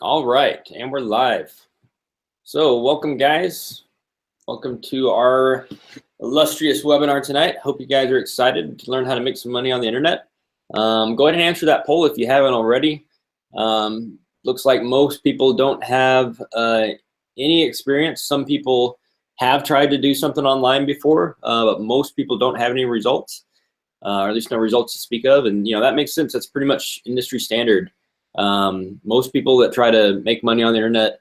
All right, and we're live. So welcome, guys. Welcome to our illustrious webinar tonight. Hope you guys are excited to learn how to make some money on the internet. Go ahead and answer that poll if you haven't already. Looks like most people don't have any experience. Some people have tried to do something online before, but most people don't have any results, or at least no results to speak of. And that makes sense. That's pretty much industry standard. Most people that try to make money on the internet,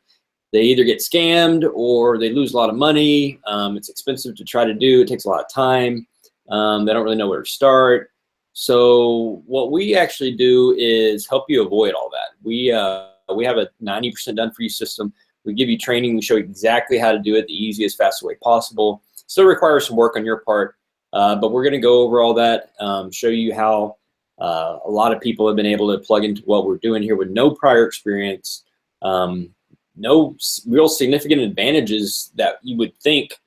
they either get scammed or they lose a lot of money. It's expensive to try to do. It takes a lot of time. They don't really know where to start. So what we actually do is help you avoid all that. We have a 90% done for you system. We give you training. We show you exactly how to do it the easiest, fastest way possible. Still requires some work on your part, but we're going to go over all that, show you how a lot of people have been able to plug into what we're doing here with no prior experience, no real significant advantages that you would think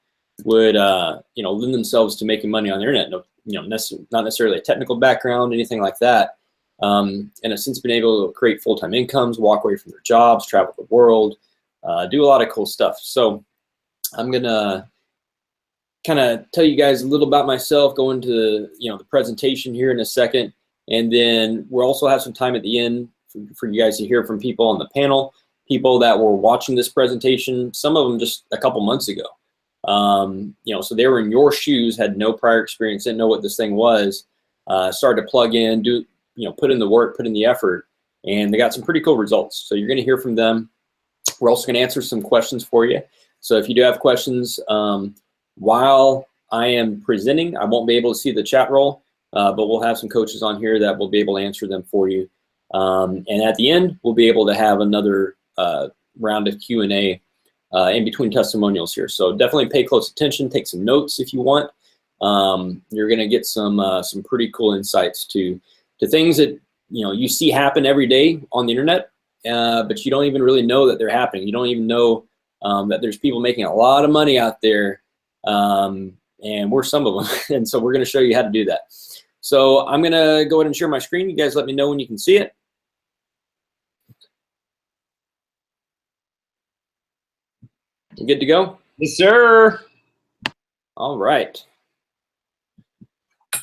would lend themselves to making money on the internet. No, not necessarily a technical background, anything like that. And have since been able to create full-time incomes, walk away from their jobs, travel the world, do a lot of cool stuff. So I'm gonna kind of tell you guys a little about myself, go into the presentation here in a second. And then we'll also have some time at the end for you guys to hear from people on the panel, people that were watching this presentation, some of them just a couple months ago. So they were in your shoes, had no prior experience, didn't know what this thing was, started to plug in, put in the work, put in the effort, and they got some pretty cool results. So you're going to hear from them. We're also going to answer some questions for you. So if you do have questions, while I am presenting, I won't be able to see the chat roll. But we'll have some coaches on here that will be able to answer them for you. And at the end, we'll be able to have another round of Q&A in between testimonials here. So definitely pay close attention, take some notes if you want. You're gonna get some pretty cool insights to things that you see happen every day on the internet, but you don't even really know that they're happening. You don't even know that there's people making a lot of money out there, and we're some of them. And so we're gonna show you how to do that. So I'm going to go ahead and share my screen. You guys let me know when you can see it. You good to go? Yes, sir. All right.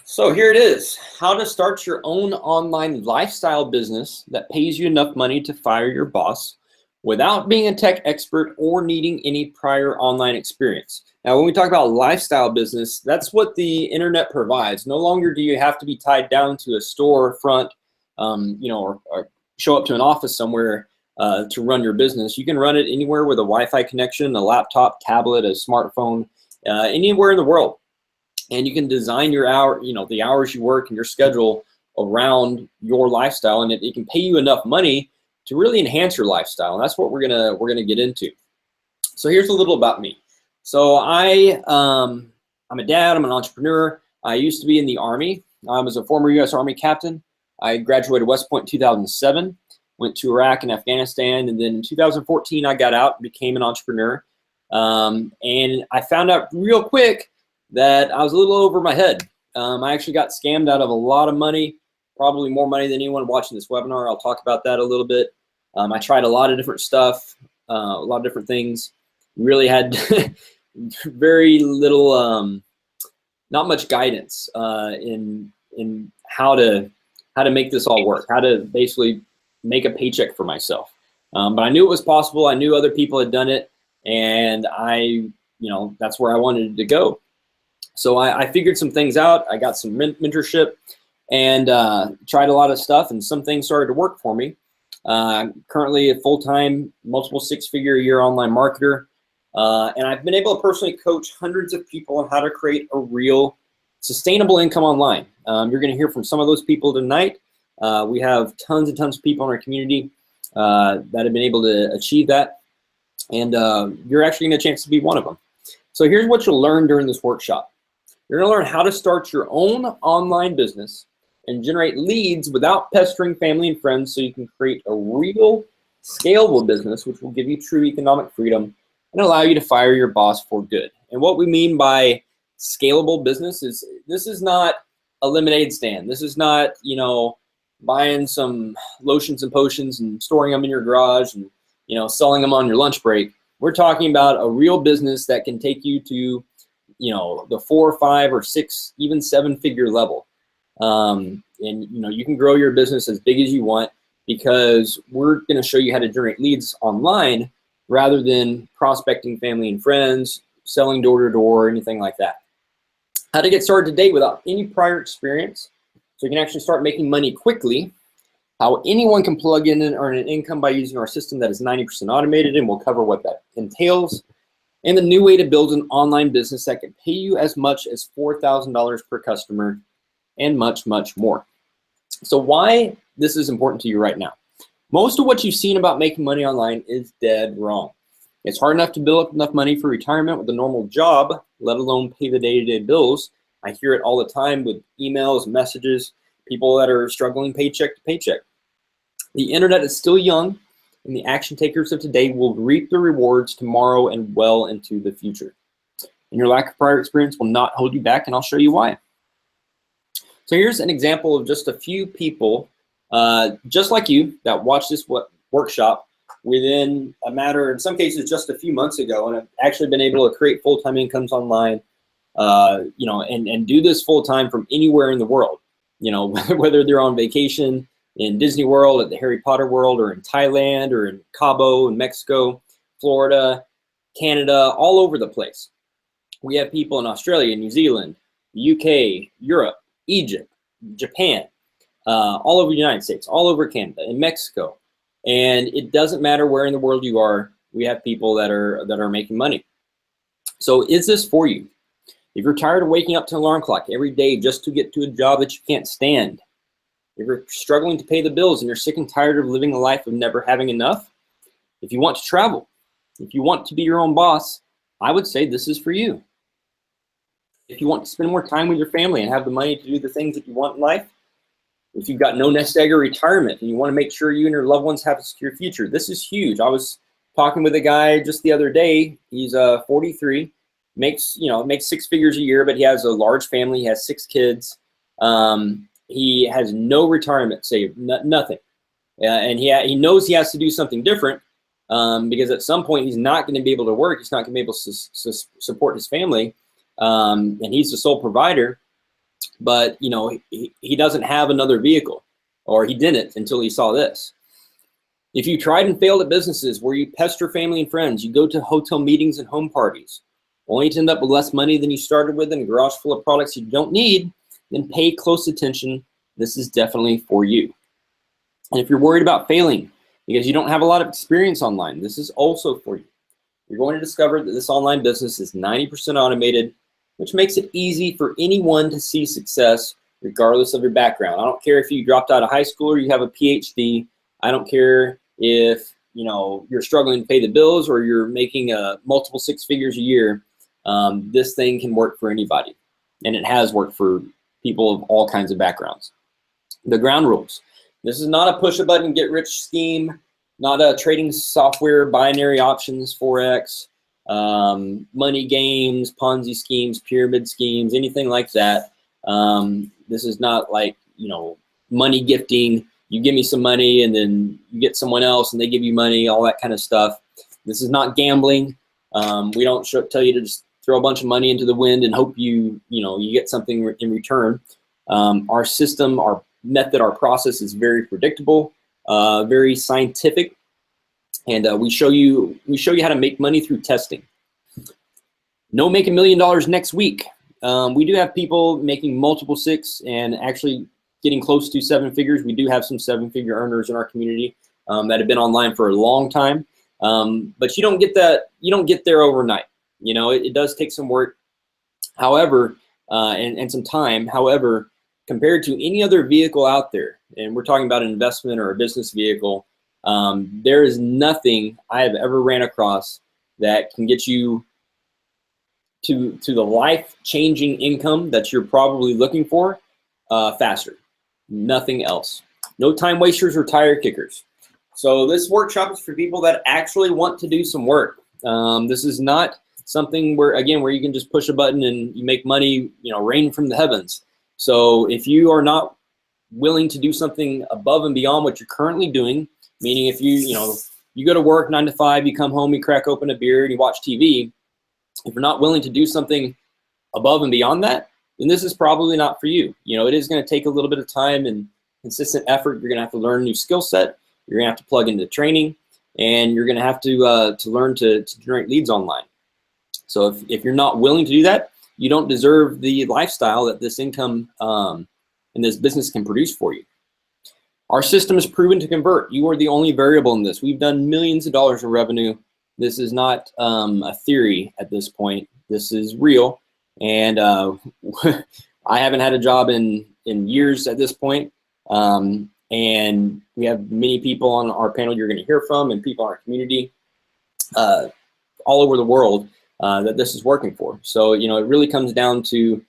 So here it is. How to start your own online lifestyle business that pays you enough money to fire your boss without being a tech expert or needing any prior online experience. Now, when we talk about lifestyle business, that's what the internet provides. No longer do you have to be tied down to a storefront, or show up to an office somewhere to run your business. You can run it anywhere with a Wi-Fi connection, a laptop, tablet, a smartphone, anywhere in the world. And you can design your the hours you work and your schedule around your lifestyle, and it can pay you enough money to really enhance your lifestyle. And that's what we're gonna get into. So here's a little about me. So I'm a dad, I'm an entrepreneur. I used to be in the Army. I was a former U.S. Army captain. I graduated West Point in 2007, went to Iraq and Afghanistan, and then in 2014 I got out and became an entrepreneur. And I found out real quick that I was a little over my head. I actually got scammed out of a lot of money, probably more money than anyone watching this webinar. I'll talk about that a little bit. I tried a lot of different stuff, a lot of different things. Really had very little, not much guidance in how to make this all work, how to basically make a paycheck for myself. But I knew it was possible. I knew other people had done it, and that's where I wanted to go. So I figured some things out. I got some mentorship and tried a lot of stuff, and some things started to work for me. Currently a full-time, multiple six-figure a year online marketer. And I've been able to personally coach hundreds of people on how to create a real sustainable income online. You're going to hear from some of those people tonight. We have tons and tons of people in our community that have been able to achieve that. And you're actually going to get a chance to be one of them. So here's what you'll learn during this workshop. You're going to learn how to start your own online business and generate leads without pestering family and friends, so you can create a real scalable business which will give you true economic freedom and allow you to fire your boss for good. And what we mean by scalable business is, this is not a lemonade stand. This is not, buying some lotions and potions and storing them in your garage and selling them on your lunch break. We're talking about a real business that can take you to, the 4, 5, or 6, even 7-figure level. And you can grow your business as big as you want, because we're going to show you how to generate leads online rather than prospecting family and friends, selling door to door, anything like that. How to get started today without any prior experience, so you can actually start making money quickly. How anyone can plug in and earn an income by using our system that is 90% automated, and we'll cover what that entails. And the new way to build an online business that can pay you as much as $4,000 per customer, and much, much more. So why this is important to you right now. Most of what you've seen about making money online is dead wrong. It's hard enough to build up enough money for retirement with a normal job, let alone pay the day-to-day bills. I hear it all the time with emails, messages, people that are struggling paycheck to paycheck. The internet is still young, and the action takers of today will reap the rewards tomorrow and well into the future. And your lack of prior experience will not hold you back, and I'll show you why. So here's an example of just a few people, just like you, that watched this workshop within a matter, in some cases, just a few months ago, and have actually been able to create full-time incomes online, and do this full-time from anywhere in the world. Whether they're on vacation in Disney World, at the Harry Potter World, or in Thailand, or in Cabo, in Mexico, Florida, Canada, all over the place. We have people in Australia, New Zealand, the UK, Europe, Egypt, Japan, all over the United States, all over Canada, and Mexico. And it doesn't matter where in the world you are, we have people that are making money. So is this for you? If you're tired of waking up to an alarm clock every day just to get to a job that you can't stand, if you're struggling to pay the bills and you're sick and tired of living a life of never having enough, if you want to travel, if you want to be your own boss, I would say this is for you. If you want to spend more time with your family and have the money to do the things that you want in life, if you've got no nest egg or retirement and you want to make sure you and your loved ones have a secure future, this is huge. I was talking with a guy just the other day. He's 43, makes 6 figures a year, but he has a large family. He has 6 kids. He has no retirement saved, nothing, and he knows he has to do something different, because at some point he's not going to be able to work. He's not going to be able to support his family. And he's the sole provider, but he doesn't have another vehicle, or he didn't until he saw this. If you tried and failed at businesses where you pester family and friends, you go to hotel meetings and home parties, only to end up with less money than you started with and a garage full of products you don't need, then pay close attention. This is definitely for you. And if you're worried about failing because you don't have a lot of experience online, this is also for you. You're going to discover that this online business is 90% automated, which makes it easy for anyone to see success regardless of your background. I don't care if you dropped out of high school or you have a PhD. I don't care if you're struggling to pay the bills or you're making multiple 6 figures a year. This thing can work for anybody, and it has worked for people of all kinds of backgrounds. The ground rules. This is not a push a button, get rich scheme, not a trading software, binary options, Forex, money games, Ponzi schemes, pyramid schemes, anything like that. This is not like, money gifting. You give me some money and then you get someone else and they give you money, all that kind of stuff. This is not gambling. We don't tell you to just throw a bunch of money into the wind and hope you get something in return. Our system, our method, our process is very predictable, very scientific. And we show you how to make money through testing. No make $1 million next week. We do have people making multiple 6 and actually getting close to 7 figures. We do have some 7-figure earners in our community that have been online for a long time. But you don't get that. You don't get there overnight. It does take some work. However, and some time. However, compared to any other vehicle out there, and we're talking about an investment or a business vehicle, there is nothing I have ever ran across that can get you to the life-changing income that you're probably looking for faster. Nothing else. No time wasters or tire kickers. So this workshop is for people that actually want to do some work. This is not something where you can just push a button and you make money, rain from the heavens. So if you are not willing to do something above and beyond what you're currently doing, meaning if you You go to work 9 to 5, you come home, you crack open a beer, and you watch TV. If you're not willing to do something above and beyond that, then this is probably not for you. It is going to take a little bit of time and consistent effort. You're going to have to learn a new skill set. You're going to have to plug into training, and you're going to have to learn to generate leads online. So if you're not willing to do that, you don't deserve the lifestyle that this income and this business can produce for you. Our system is proven to convert. You are the only variable in this. We've done millions of dollars in revenue. This is not a theory at this point. This is real. And I haven't had a job in years at this point. And we have many people on our panel you're going to hear from, and people in our community all over the world that this is working for. So, it really comes down to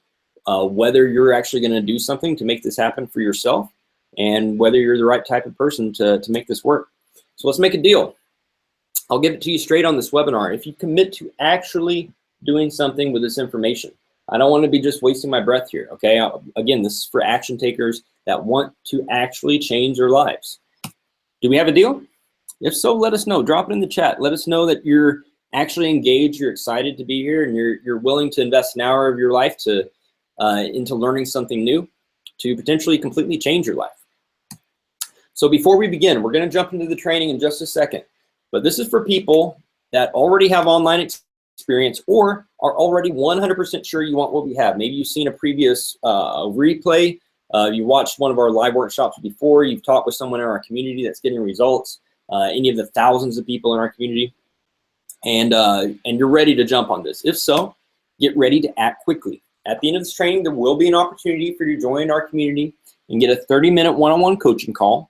whether you're actually going to do something to make this happen for yourself, and whether you're the right type of person to make this work. So let's make a deal. I'll give it to you straight on this webinar. If you commit to actually doing something with this information, I don't want to be just wasting my breath here, okay? Again, this is for action takers that want to actually change their lives. Do we have a deal? If so, let us know. Drop it in the chat. Let us know that you're actually engaged, you're excited to be here, and you're willing to invest an hour of your life into learning something new to potentially completely change your life. So before we begin, we're going to jump into the training in just a second. But this is for people that already have online experience or are already 100% sure you want what we have. Maybe you've seen a previous replay. You watched one of our live workshops before. You've talked with someone in our community that's getting results. Any of the thousands of people in our community. And you're ready to jump on this. If so, get ready to act quickly. At the end of this training, there will be an opportunity for you to join our community and get a 30-minute one-on-one coaching call,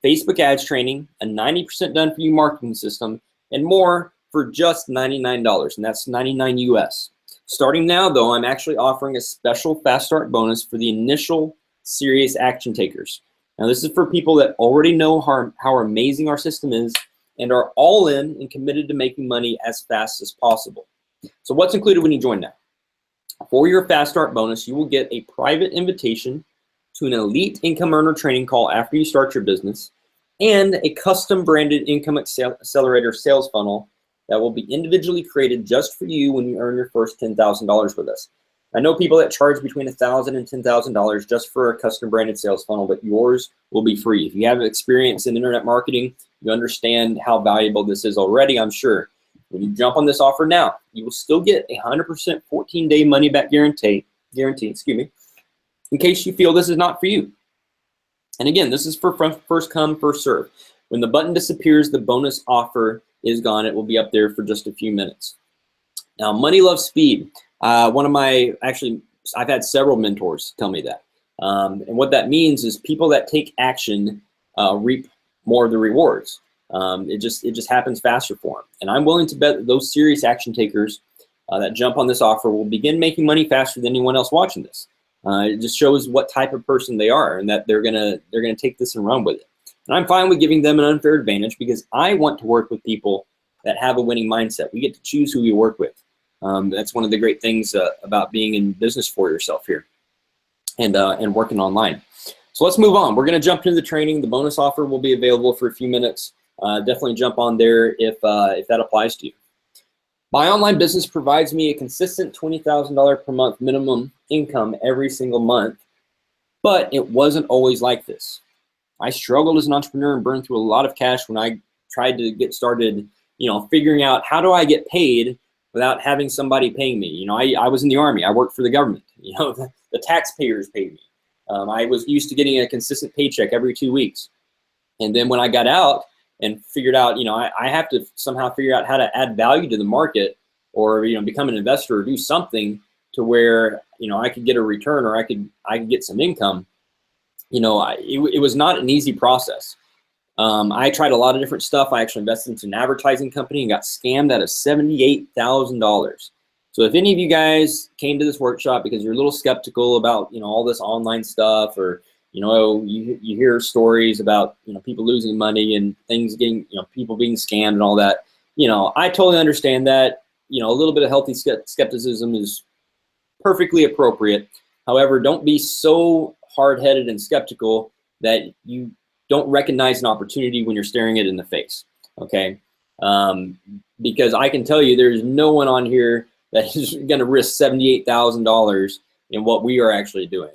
Facebook ads training, a 90% done for you marketing system, and more for just $99, and that's $99 US. Starting now, though, I'm actually offering a special Fast Start bonus for the initial serious action takers. Now, this is for people that already know how amazing our system is and are all in and committed to making money as fast as possible. So what's included when you join now? For your Fast Start bonus, you will get a private invitation to an elite income earner training call after you start your business, and a custom branded income accelerator sales funnel that will be individually created just for you when you earn your first $10,000 with us. I know people that charge between $1,000 and $10,000 just for a custom branded sales funnel, but yours will be free. If you have experience in internet marketing, you understand how valuable this is already, I'm sure. When you jump on this offer now, you will still get a 100% 14-day money-back guarantee, in case you feel this is not for you. And again, this is for first come, first serve. When the button disappears, the bonus offer is gone. It will be up there for just a few minutes. Now, money loves speed. I've had several mentors tell me that. And what that means is people that take action reap more of the rewards. It just happens faster for them. And I'm willing to bet that those serious action takers that jump on this offer will begin making money faster than anyone else watching this. It just shows what type of person they are, and that they're gonna take this and run with it. And I'm fine with giving them an unfair advantage because I want to work with people that have a winning mindset. We get to choose who we work with. That's one of the great things about being in business for yourself here and working online. So let's move on. We're going to jump into the training. The bonus offer will be available for a few minutes. Definitely jump on there if that applies to you. My online business provides me a consistent $20,000 per month minimum income every single month, but it wasn't always like this. I struggled as an entrepreneur and burned through a lot of cash when I tried to get started, figuring out how do I get paid without having somebody paying me. I was in the Army. I worked for the government. The taxpayers paid me. I was used to getting a consistent paycheck every 2 weeks. And then when I got out and figured out, I have to somehow figure out how to add value to the market, or become an investor or do something to where I could get a return, or I could get some income. It was not an easy process. I tried a lot of different stuff. I actually invested into an advertising company and got scammed out of $78,000. So if any of you guys came to this workshop because you're a little skeptical about all this online stuff, or you hear stories about people losing money and things getting people being scammed and all that, I totally understand that. A little bit of healthy skepticism is perfectly appropriate. However, don't be so hard-headed and skeptical that you don't recognize an opportunity when you're staring it in the face. okay? Because I can tell you there's no one on here that is going to risk $78,000 in what we are actually doing.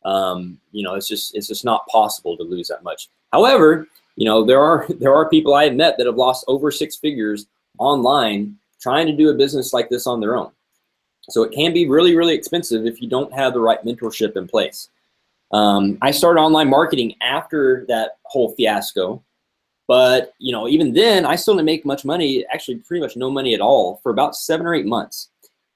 You know, it's just not possible to lose that much. However, you know, there are people I have met that have lost over 6 figures online trying to do a business like this on their own. So it can be really, really expensive if you don't have the right mentorship in place. I started online marketing after that whole fiasco, but you know, even then I still didn't make much money, actually pretty much no money at all for about 7 or 8 months.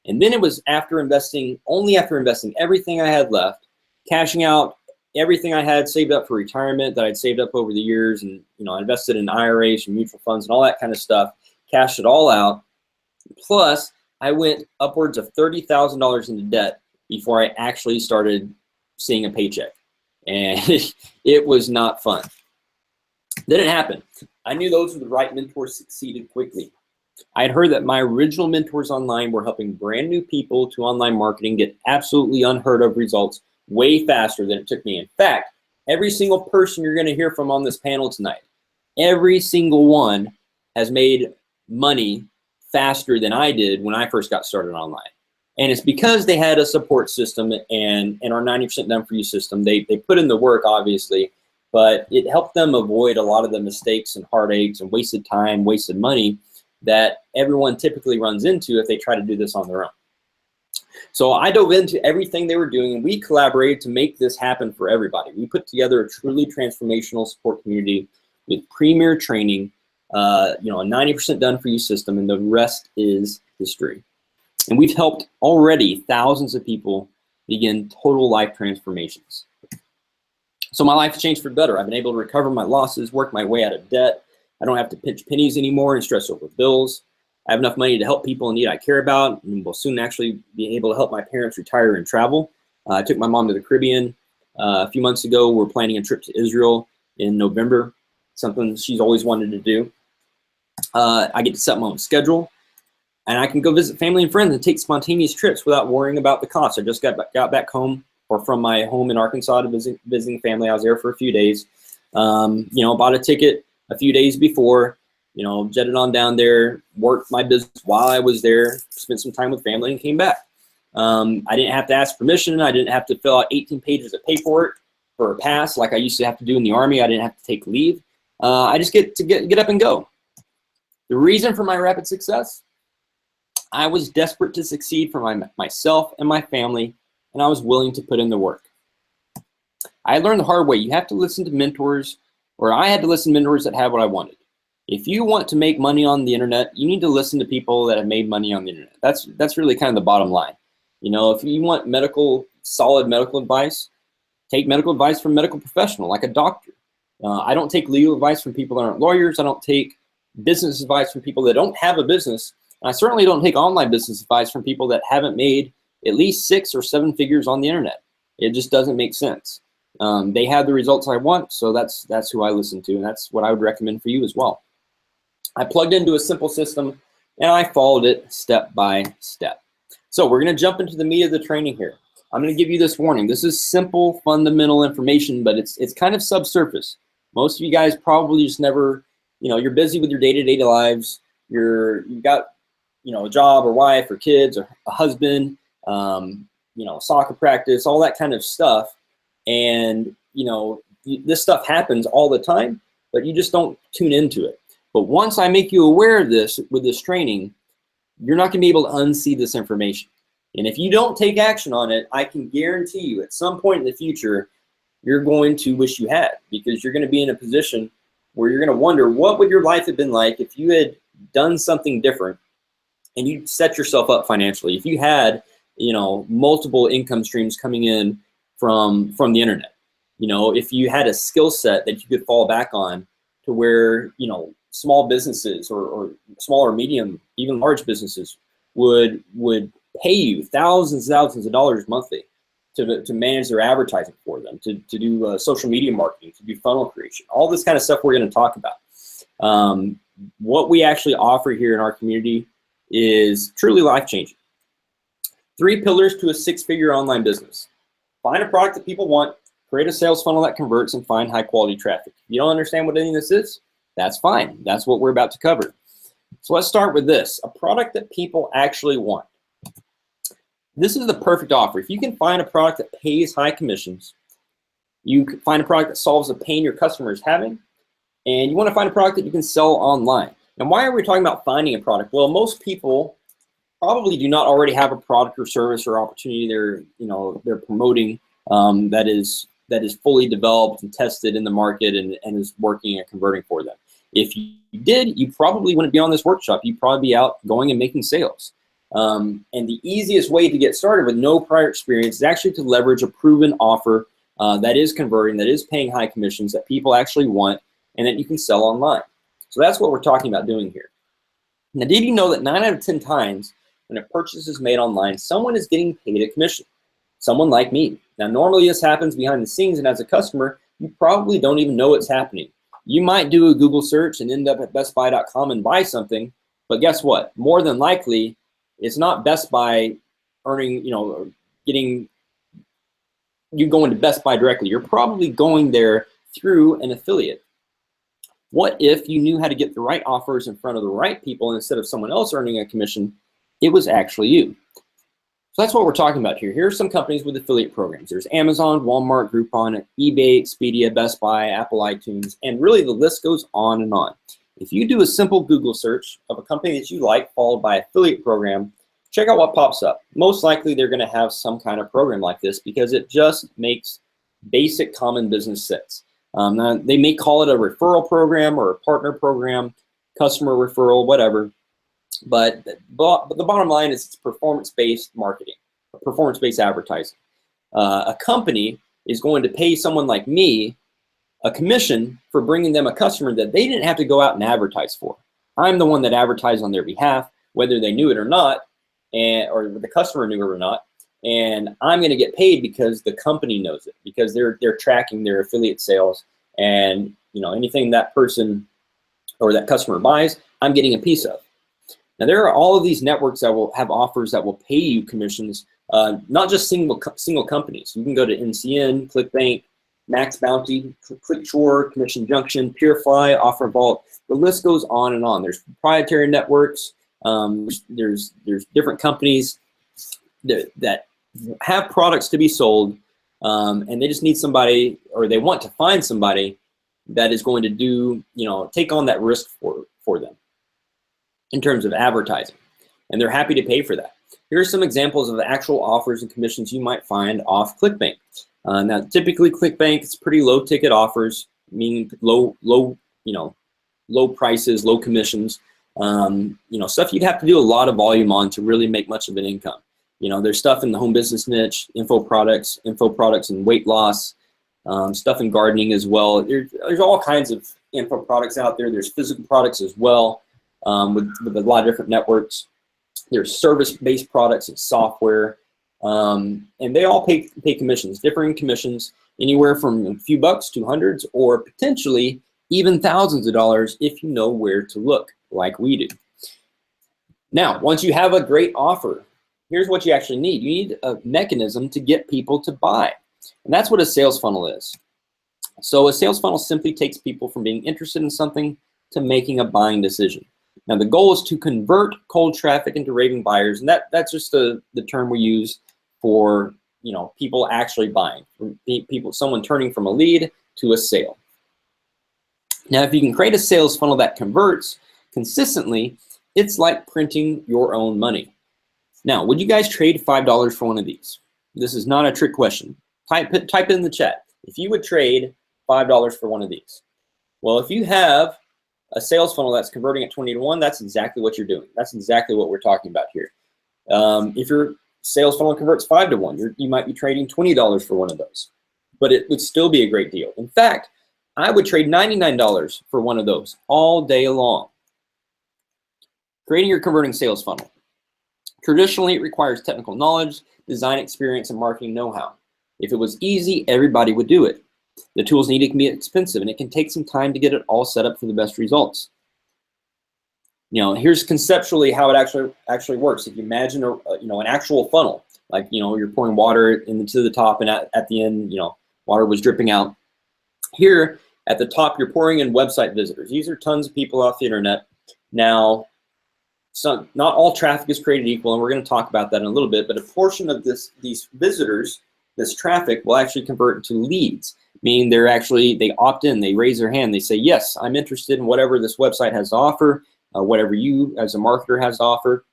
And then it was only after investing everything I had left, cashing out everything I had saved up for retirement that I'd saved up over the years, and you know, I invested in IRAs and mutual funds and all that kind of stuff, cashed it all out. Plus, I went upwards of $30,000 into debt before I actually started seeing a paycheck. And it was not fun. Didn't happen. I knew those were the right mentors succeeded quickly. I had heard that my original mentors online were helping brand new people to online marketing get absolutely unheard of results way faster than it took me. In fact, every single person you're going to hear from on this panel tonight, every single one has made money faster than I did when I first got started online. And it's because they had a support system and our 90% done for you system. They put in the work, obviously, but it helped them avoid a lot of the mistakes and heartaches and wasted time, wasted money that everyone typically runs into if they try to do this on their own. So I dove into everything they were doing, and we collaborated to make this happen for everybody. We put together a truly transformational support community with premier training, you know, a 90% done for you system, and the rest is history. And we've helped already thousands of people begin total life transformations. So my life has changed for the better. I've been able to recover my losses, work my way out of debt. I don't have to pinch pennies anymore and stress over bills. I have enough money to help people in need I care about, and will soon actually be able to help my parents retire and travel. I took my mom to the Caribbean a few months ago. We're planning a trip to Israel in November, something she's always wanted to do. I get to set my own schedule, and I can go visit family and friends and take spontaneous trips without worrying about the cost. I just got back home, or from my home in Arkansas, to visiting family. I was there for a few days. You know, bought a ticket a few days before, you know, jetted on down there, worked my business while I was there, spent some time with family, and came back. I didn't have to ask permission. I didn't have to fill out 18 pages of paperwork for a pass like I used to have to do in the Army. I didn't have to take leave. I just get to get up and go. The reason for my rapid success, I was desperate to succeed for myself and my family, and I was willing to put in the work. I learned the hard way. You have to listen to mentors, or I had to listen to mentors that had what I wanted. If you want to make money on the internet, you need to listen to people that have made money on the internet. That's really kind of the bottom line. You know, if you want solid medical advice, take medical advice from a medical professional, like a doctor. I don't take legal advice from people that aren't lawyers. I don't take business advice from people that don't have a business. And I certainly don't take online business advice from people that haven't made at least 6 or 7 figures on the internet. It just doesn't make sense. They have the results I want, so that's who I listen to, and that's what I would recommend for you as well. I plugged into a simple system, and I followed it step by step. So we're going to jump into the meat of the training here. I'm going to give you this warning. This is simple, fundamental information, but it's kind of subsurface. Most of you guys probably just never, you know, you're busy with your day-to-day lives. You've got, you know, a job or wife or kids or a husband, you know, soccer practice, all that kind of stuff. And, you know, this stuff happens all the time, but you just don't tune into it. But once I make you aware of this with this training, you're not going to be able to unsee this information. And if you don't take action on it, I can guarantee you at some point in the future, you're going to wish you had, because you're going to be in a position where you're going to wonder, what would your life have been like if you had done something different and you set yourself up financially? If you had, you know, multiple income streams coming in from the internet, you know, if you had a skill set that you could fall back on to where, you know, small businesses or small or medium, even large businesses would pay you thousands of dollars monthly to manage their advertising for them, to do social media marketing, to do funnel creation, all this kind of stuff we're going to talk about. What we actually offer here in our community is truly life-changing. 3 pillars to a 6-figure online business. Find a product that people want, create a sales funnel that converts, and find high-quality traffic. If you don't understand what any of this is, That's fine. That's what we're about to cover. So let's start with this, a product that people actually want. This is the perfect offer. If you can find a product that pays high commissions, you can find a product that solves a pain your customer is having, and you want to find a product that you can sell online. And why are we talking about finding a product? Well, most people probably do not already have a product or service or opportunity they're promoting that is fully developed and tested in the market and is working and converting for them. If you did, you probably wouldn't be on this workshop. You'd probably be out going and making sales. And the easiest way to get started with no prior experience is actually to leverage a proven offer that is converting, that is paying high commissions, that people actually want, and that you can sell online. So that's what we're talking about doing here. Now, did you know that 9 out of 10 times when a purchase is made online, someone is getting paid a commission? Someone like me. Now, normally this happens behind the scenes, and as a customer, you probably don't even know it's happening. You might do a Google search and end up at bestbuy.com and buy something, but guess what? More than likely, it's not Best Buy earning, getting you going to Best Buy directly. You're probably going there through an affiliate. What if you knew how to get the right offers in front of the right people, and instead of someone else earning a commission, it was actually you? So that's what we're talking about here. Here are some companies with affiliate programs. There's Amazon, Walmart, Groupon, eBay, Expedia, Best Buy, Apple iTunes, and really the list goes on and on. If you do a simple Google search of a company that you like, followed by affiliate program, check out what pops up. Most likely they're going to have some kind of program like this because it just makes basic common business sense. Now, they may call it a referral program or a partner program, customer referral, whatever. But the bottom line is it's performance-based marketing, performance-based advertising. A company is going to pay someone like me a commission for bringing them a customer that they didn't have to go out and advertise for. I'm the one that advertised on their behalf, whether they knew it or not, or the customer knew it or not. And I'm going to get paid because the company knows it, because they're tracking their affiliate sales, and anything that person or that customer buys, I'm getting a piece of. Now, there are all of these networks that will have offers that will pay you commissions, not just single companies. You can go to NCN, ClickBank, Max Bounty, ClickSure, Commission Junction, PureFly, Offer Vault. The list goes on and on. There's proprietary networks. There's different companies that have products to be sold, and they just need somebody, or they want to find somebody that is going to do, take on that risk for them in terms of advertising, and they're happy to pay for that. Here are some examples of the actual offers and commissions you might find off ClickBank. Now, typically ClickBank is pretty low ticket offers, meaning low prices, low commissions. Stuff you'd have to do a lot of volume on to really make much of an income. There's stuff in the home business niche, info products and weight loss, stuff in gardening as well. There's all kinds of info products out there. There's physical products as well. With a lot of different networks. There's service-based products and software, and they all pay commissions, differing commissions, anywhere from a few bucks to hundreds, or potentially even thousands of dollars if you know where to look, like we do. Now, once you have a great offer, here's what you actually need. You need a mechanism to get people to buy, and that's what a sales funnel is. So a sales funnel simply takes people from being interested in something to making a buying decision. Now, the goal is to convert cold traffic into raving buyers, and that's just the term we use for people actually buying, someone turning from a lead to a sale. Now, if you can create a sales funnel that converts consistently, it's like printing your own money. Now, would you guys trade $5 for one of these? This is not a trick question. Type it in the chat if you would trade $5 for one of these. Well, if you have a sales funnel that's converting at 20 to 1, that's exactly what you're doing. That's exactly what we're talking about here. If your sales funnel converts 5 to 1, you might be trading $20 for one of those, but it would still be a great deal. In fact, I would trade $99 for one of those all day long. Creating your converting sales funnel. Traditionally, it requires technical knowledge, design experience, and marketing know-how. If it was easy, everybody would do it. The tools needed can be expensive, and it can take some time to get it all set up for the best results. Here's conceptually how it actually works. If you imagine an actual funnel, like you're pouring water into the top, and at the end, water was dripping out. Here, At the top, you're pouring in website visitors. These are tons of people off the internet. Now, not all traffic is created equal, and we're going to talk about that in a little bit, but a portion of these visitors, this traffic, will actually convert into leads, meaning they opt in, they raise their hand, they say, yes, I'm interested in whatever this website has to offer, whatever you as a marketer has to offer.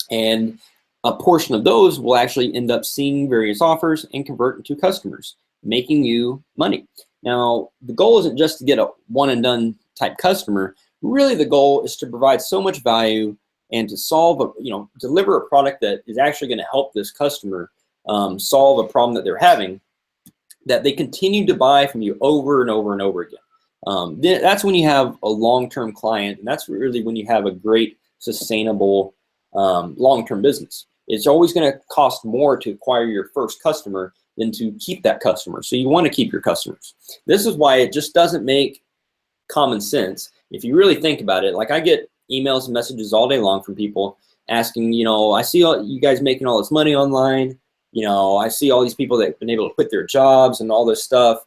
And a portion of those will actually end up seeing various offers and convert into customers, making you money. Now, the goal isn't just to get a one and done type customer. Really, the goal is to provide so much value and to deliver a product that is actually going to help this customer solve a problem that they're having, that they continue to buy from you over and over and over again. That's when you have a long-term client, and that's really when you have a great, sustainable, long-term business. It's always going to cost more to acquire your first customer than to keep that customer. So you want to keep your customers. This is why it just doesn't make common sense. If you really think about it, like I get emails and messages all day long from people asking, I see you guys making all this money online. I see all these people that have been able to quit their jobs and all this stuff,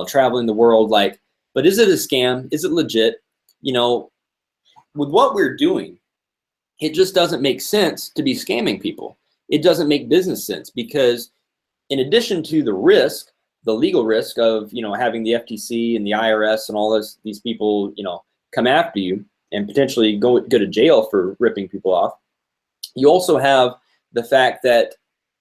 traveling the world. But is it a scam? Is it legit? With what we're doing, it just doesn't make sense to be scamming people. It doesn't make business sense, because in addition to the risk, the legal risk of, having the FTC and the IRS and all these people, come after you and potentially go to jail for ripping people off, you also have the fact that,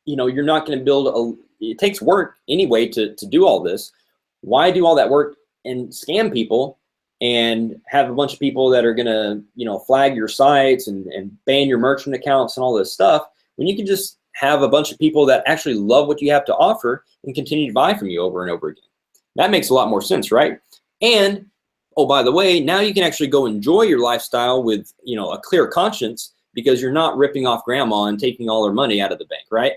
you're not going to build it takes work anyway to do all this. Why do all that work and scam people and have a bunch of people that are going to, flag your sites and ban your merchant accounts and all this stuff, when you can just have a bunch of people that actually love what you have to offer and continue to buy from you over and over again? That makes a lot more sense, right? And, oh, by the way, now you can actually go enjoy your lifestyle with, a clear conscience, because you're not ripping off grandma and taking all her money out of the bank, right?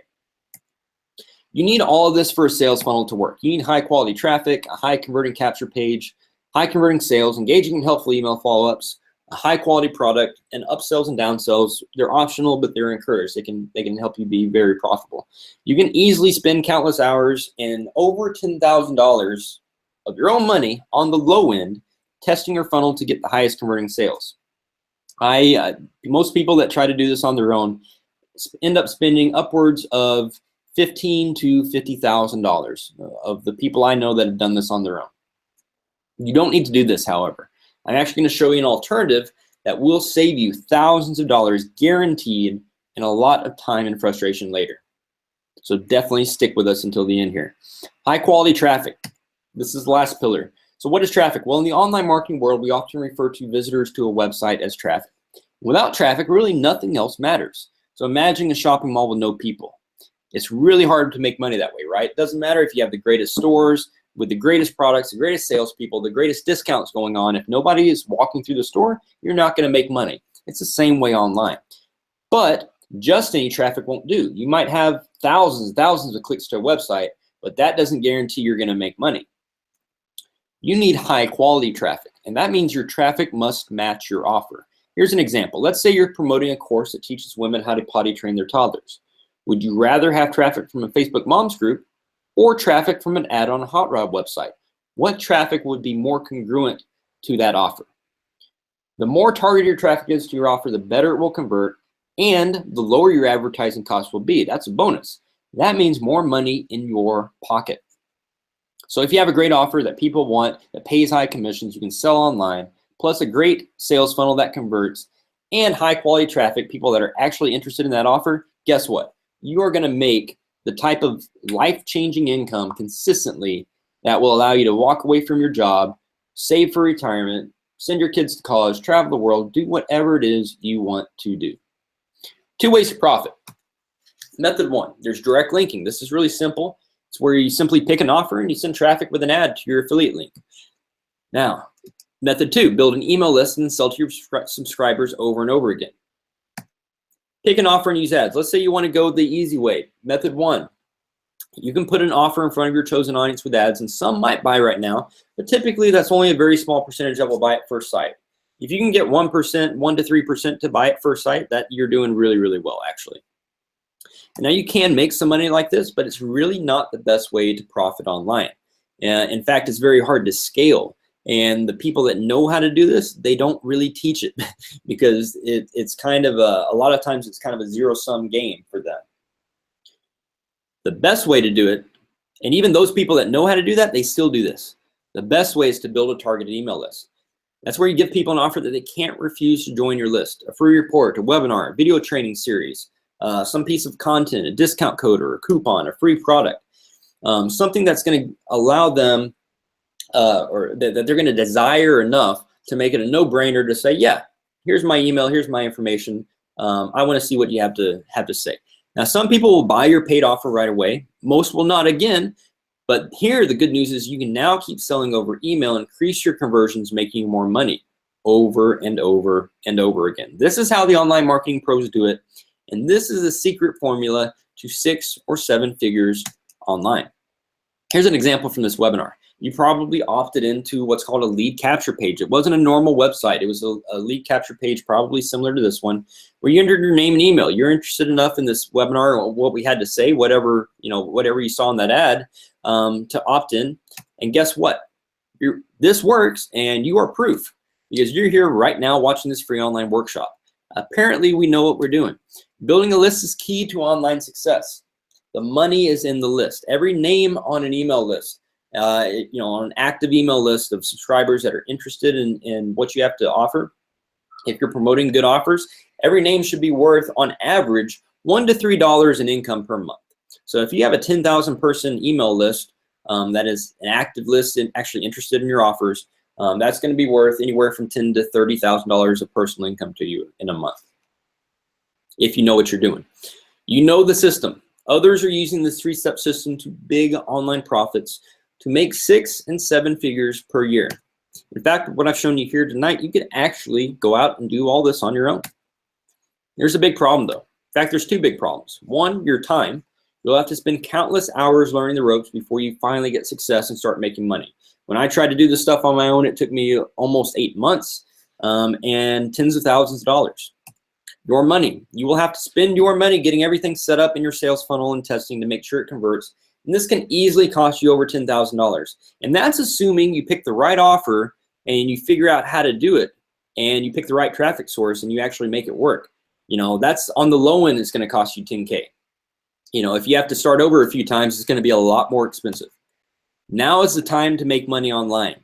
You need all of this for a sales funnel to work. You need high quality traffic, a high converting capture page, high converting sales, engaging and helpful email follow-ups, a high quality product, and upsells and downsells. They're optional, but they're encouraged. They can help you be very profitable. You can easily spend countless hours and over $10,000 of your own money on the low end testing your funnel to get the highest converting sales. Most people that try to do this on their own end up spending upwards of $15,000 to $50,000 of the people I know that have done this on their own. You don't need to do this, however. I'm actually going to show you an alternative that will save you thousands of dollars guaranteed, and a lot of time and frustration later. So definitely stick with us until the end here. High quality traffic. This is the last pillar. So what is traffic? Well, in the online marketing world, we often refer to visitors to a website as traffic. Without traffic, really nothing else matters. So imagine a shopping mall with no people. It's really hard to make money that way, right? It doesn't matter if you have the greatest stores with the greatest products, the greatest salespeople, the greatest discounts going on. If nobody is walking through the store, you're not going to make money. It's the same way online. But just any traffic won't do. You might have thousands of clicks to a website, but that doesn't guarantee you're going to make money. You need high quality traffic, and that means your traffic must match your offer. Here's an example. Let's say you're promoting a course that teaches women how to potty train their toddlers. Would you rather have traffic from a Facebook Moms group or traffic from an ad on a hot rod website? What traffic would be more congruent to that offer? The more targeted your traffic is to your offer, the better it will convert, and the lower your advertising costs will be. That's a bonus. That means more money in your pocket. So if you have a great offer that people want, that pays high commissions, you can sell online, plus a great sales funnel that converts, and high quality traffic, people that are actually interested in that offer, guess what? You are going to make the type of life-changing income consistently that will allow you to walk away from your job, save for retirement, send your kids to college, travel the world, do whatever it is you want to do. 2 ways to profit. Method 1, there's direct linking. This is really simple. It's where you simply pick an offer and you send traffic with an ad to your affiliate link. Now, method 2, build an email list and sell to your subscribers over and over again. Pick an offer and use ads. Let's say you want to go the easy way. Method 1, you can put an offer in front of your chosen audience with ads, and some might buy right now, but typically that's only a very small percentage that will buy at first sight. If you can get 1%, 1 to 3% to buy at first sight, that you're doing really, really well, actually. And now you can make some money like this, but it's really not the best way to profit online. In fact, it's very hard to scale. And the people that know how to do this, they don't really teach it because it's kind of a lot of times it's kind of a zero-sum game for them. The best way to do it, and even those people that know how to do that, they still do this. The best way is to build a targeted email list. That's where you give people an offer that they can't refuse to join your list. A free report, a webinar, a video training series, some piece of content, a discount code or a coupon, a free product. Something that's going to allow them or that they're going to desire enough to make it a no-brainer to say, yeah, here's my email, here's my information. I want to see what you have to say. Now, some people will buy your paid offer right away. Most will not again. But here, the good news is you can now keep selling over email, increase your conversions, making you more money over and over and over again. This is how the online marketing pros do it. And this is a secret formula to 6 or 7 figures online. Here's an example from this webinar. You probably opted into what's called a lead capture page. It wasn't a normal website. It was a lead capture page, probably similar to this one, where you entered your name and email. You're interested enough in this webinar or what we had to say, whatever you saw in that ad, to opt in. And guess what? This works, and you are proof because you're here right now watching this free online workshop. Apparently, we know what we're doing. Building a list is key to online success. The money is in the list. Every name on an email list, on an active email list of subscribers that are interested in what you have to offer. If you're promoting good offers, every name should be worth on average $1 to $3 in income per month. So if you have a 10,000 person email list that is an active list and actually interested in your offers, that's going to be worth anywhere from $10,000 to $30,000 of personal income to you in a month. If you know what you're doing, you know the system. Others are using this 3-step system to big online profits to make 6 and 7 figures per year. In fact, what I've shown you here tonight, you could actually go out and do all this on your own. There's a big problem though. In fact, there's 2 big problems. One, your time. You'll have to spend countless hours learning the ropes before you finally get success and start making money. When I tried to do this stuff on my own, it took me almost 8 months and tens of thousands of dollars. Your money. You will have to spend your money getting everything set up in your sales funnel and testing to make sure it converts. And this can easily cost you over $10,000. And that's assuming you pick the right offer and you figure out how to do it and you pick the right traffic source and you actually make it work. That's on the low end, it's going to cost you $10K. If you have to start over a few times, it's going to be a lot more expensive. Now is the time to make money online.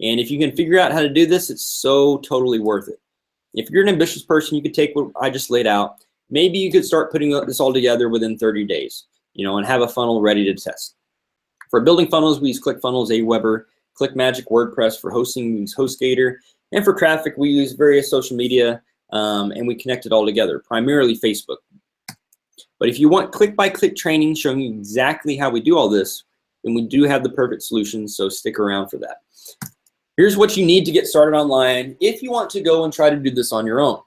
And if you can figure out how to do this, it's so totally worth it. If you're an ambitious person, you could take what I just laid out. Maybe you could start putting this all together within 30 days, and have a funnel ready to test. For building funnels, we use ClickFunnels, Aweber, ClickMagick, WordPress. For hosting, we use HostGator. And for traffic, we use various social media, and we connect it all together, primarily Facebook. But if you want click-by-click training showing you exactly how we do all this, then we do have the perfect solution, so stick around for that. Here's what you need to get started online if you want to go and try to do this on your own.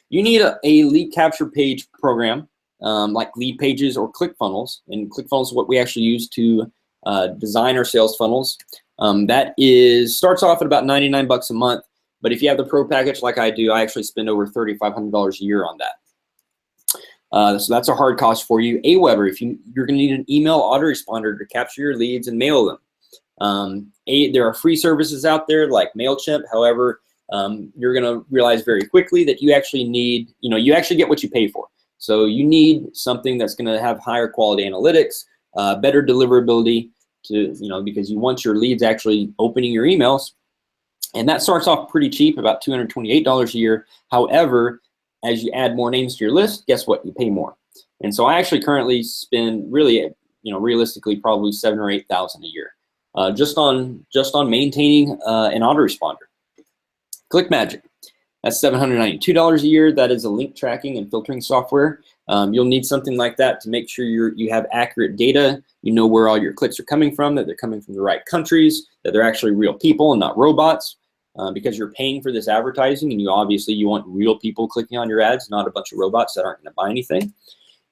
You need a lead capture page program, like Lead Pages or ClickFunnels. And ClickFunnels is what we actually use to design our sales funnels. That starts off at about $99 a month. But if you have the pro package like I do, I actually spend over $3,500 a year on that. So that's a hard cost for you. Aweber, you're going to need an email autoresponder to capture your leads and mail them. There are free services out there like MailChimp. However, you're going to realize very quickly that you actually need, you actually get what you pay for. So you need something that's going to have higher quality analytics, better deliverability because you want your leads actually opening your emails. And that starts off pretty cheap, about $228 a year. However, as you add more names to your list, guess what? You pay more. And so I actually currently spend really, realistically probably $7,000 or $8,000 a year just on maintaining an autoresponder. ClickMagick, that's $792 a year. That is a link tracking and filtering software. You'll need something like that to make sure you have accurate data. You know where all your clicks are coming from, that they're coming from the right countries, that they're actually real people and not robots. Because you're paying for this advertising, and you want real people clicking on your ads, not a bunch of robots that aren't going to buy anything.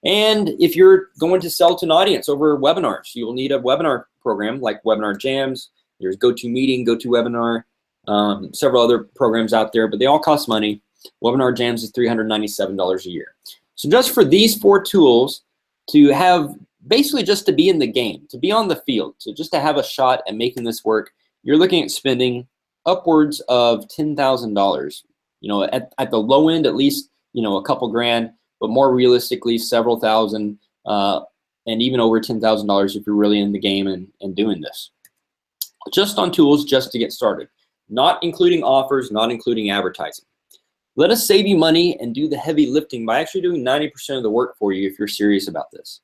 And if you're going to sell to an audience over webinars, you will need a webinar program like Webinar Jams. There's GoToMeeting, GoToWebinar, several other programs out there, but they all cost money. Webinar Jams is $397 a year. So just for these 4 tools, to have basically just to be in the game, to be on the field, so just to have a shot at making this work, you're looking at spending upwards of $10,000. You know, at the low end, at least, you know, a couple grand, but more realistically, several thousand, and even over $10,000 if you're really in the game and doing this. Just on tools, just to get started, not including offers, not including advertising. Let us save you money and do the heavy lifting by actually doing 90% of the work for you if you're serious about this.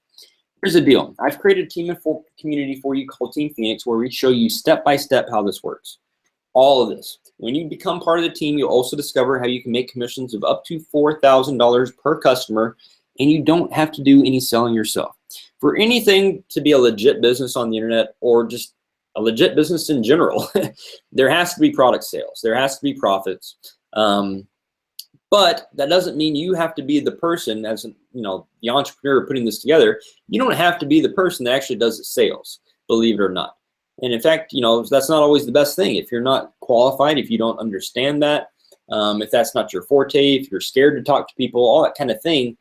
Here's the deal. I've created a team and community for you called Team Phoenix, where we show you step by step how this works. All of this. When you become part of the team, you'll also discover how you can make commissions of up to $4,000 per customer, and you don't have to do any selling yourself. For anything to be a legit business on the internet, or just a legit business in general, there has to be product sales. There has to be profits. But that doesn't mean you have to be the person, as you know, the entrepreneur putting this together. You don't have to be the person that actually does the sales, believe it or not. And in fact, you know, that's not always the best thing. If you're not qualified, if you don't understand that, if that's not your forte, if you're scared to talk to people, all that kind of thing,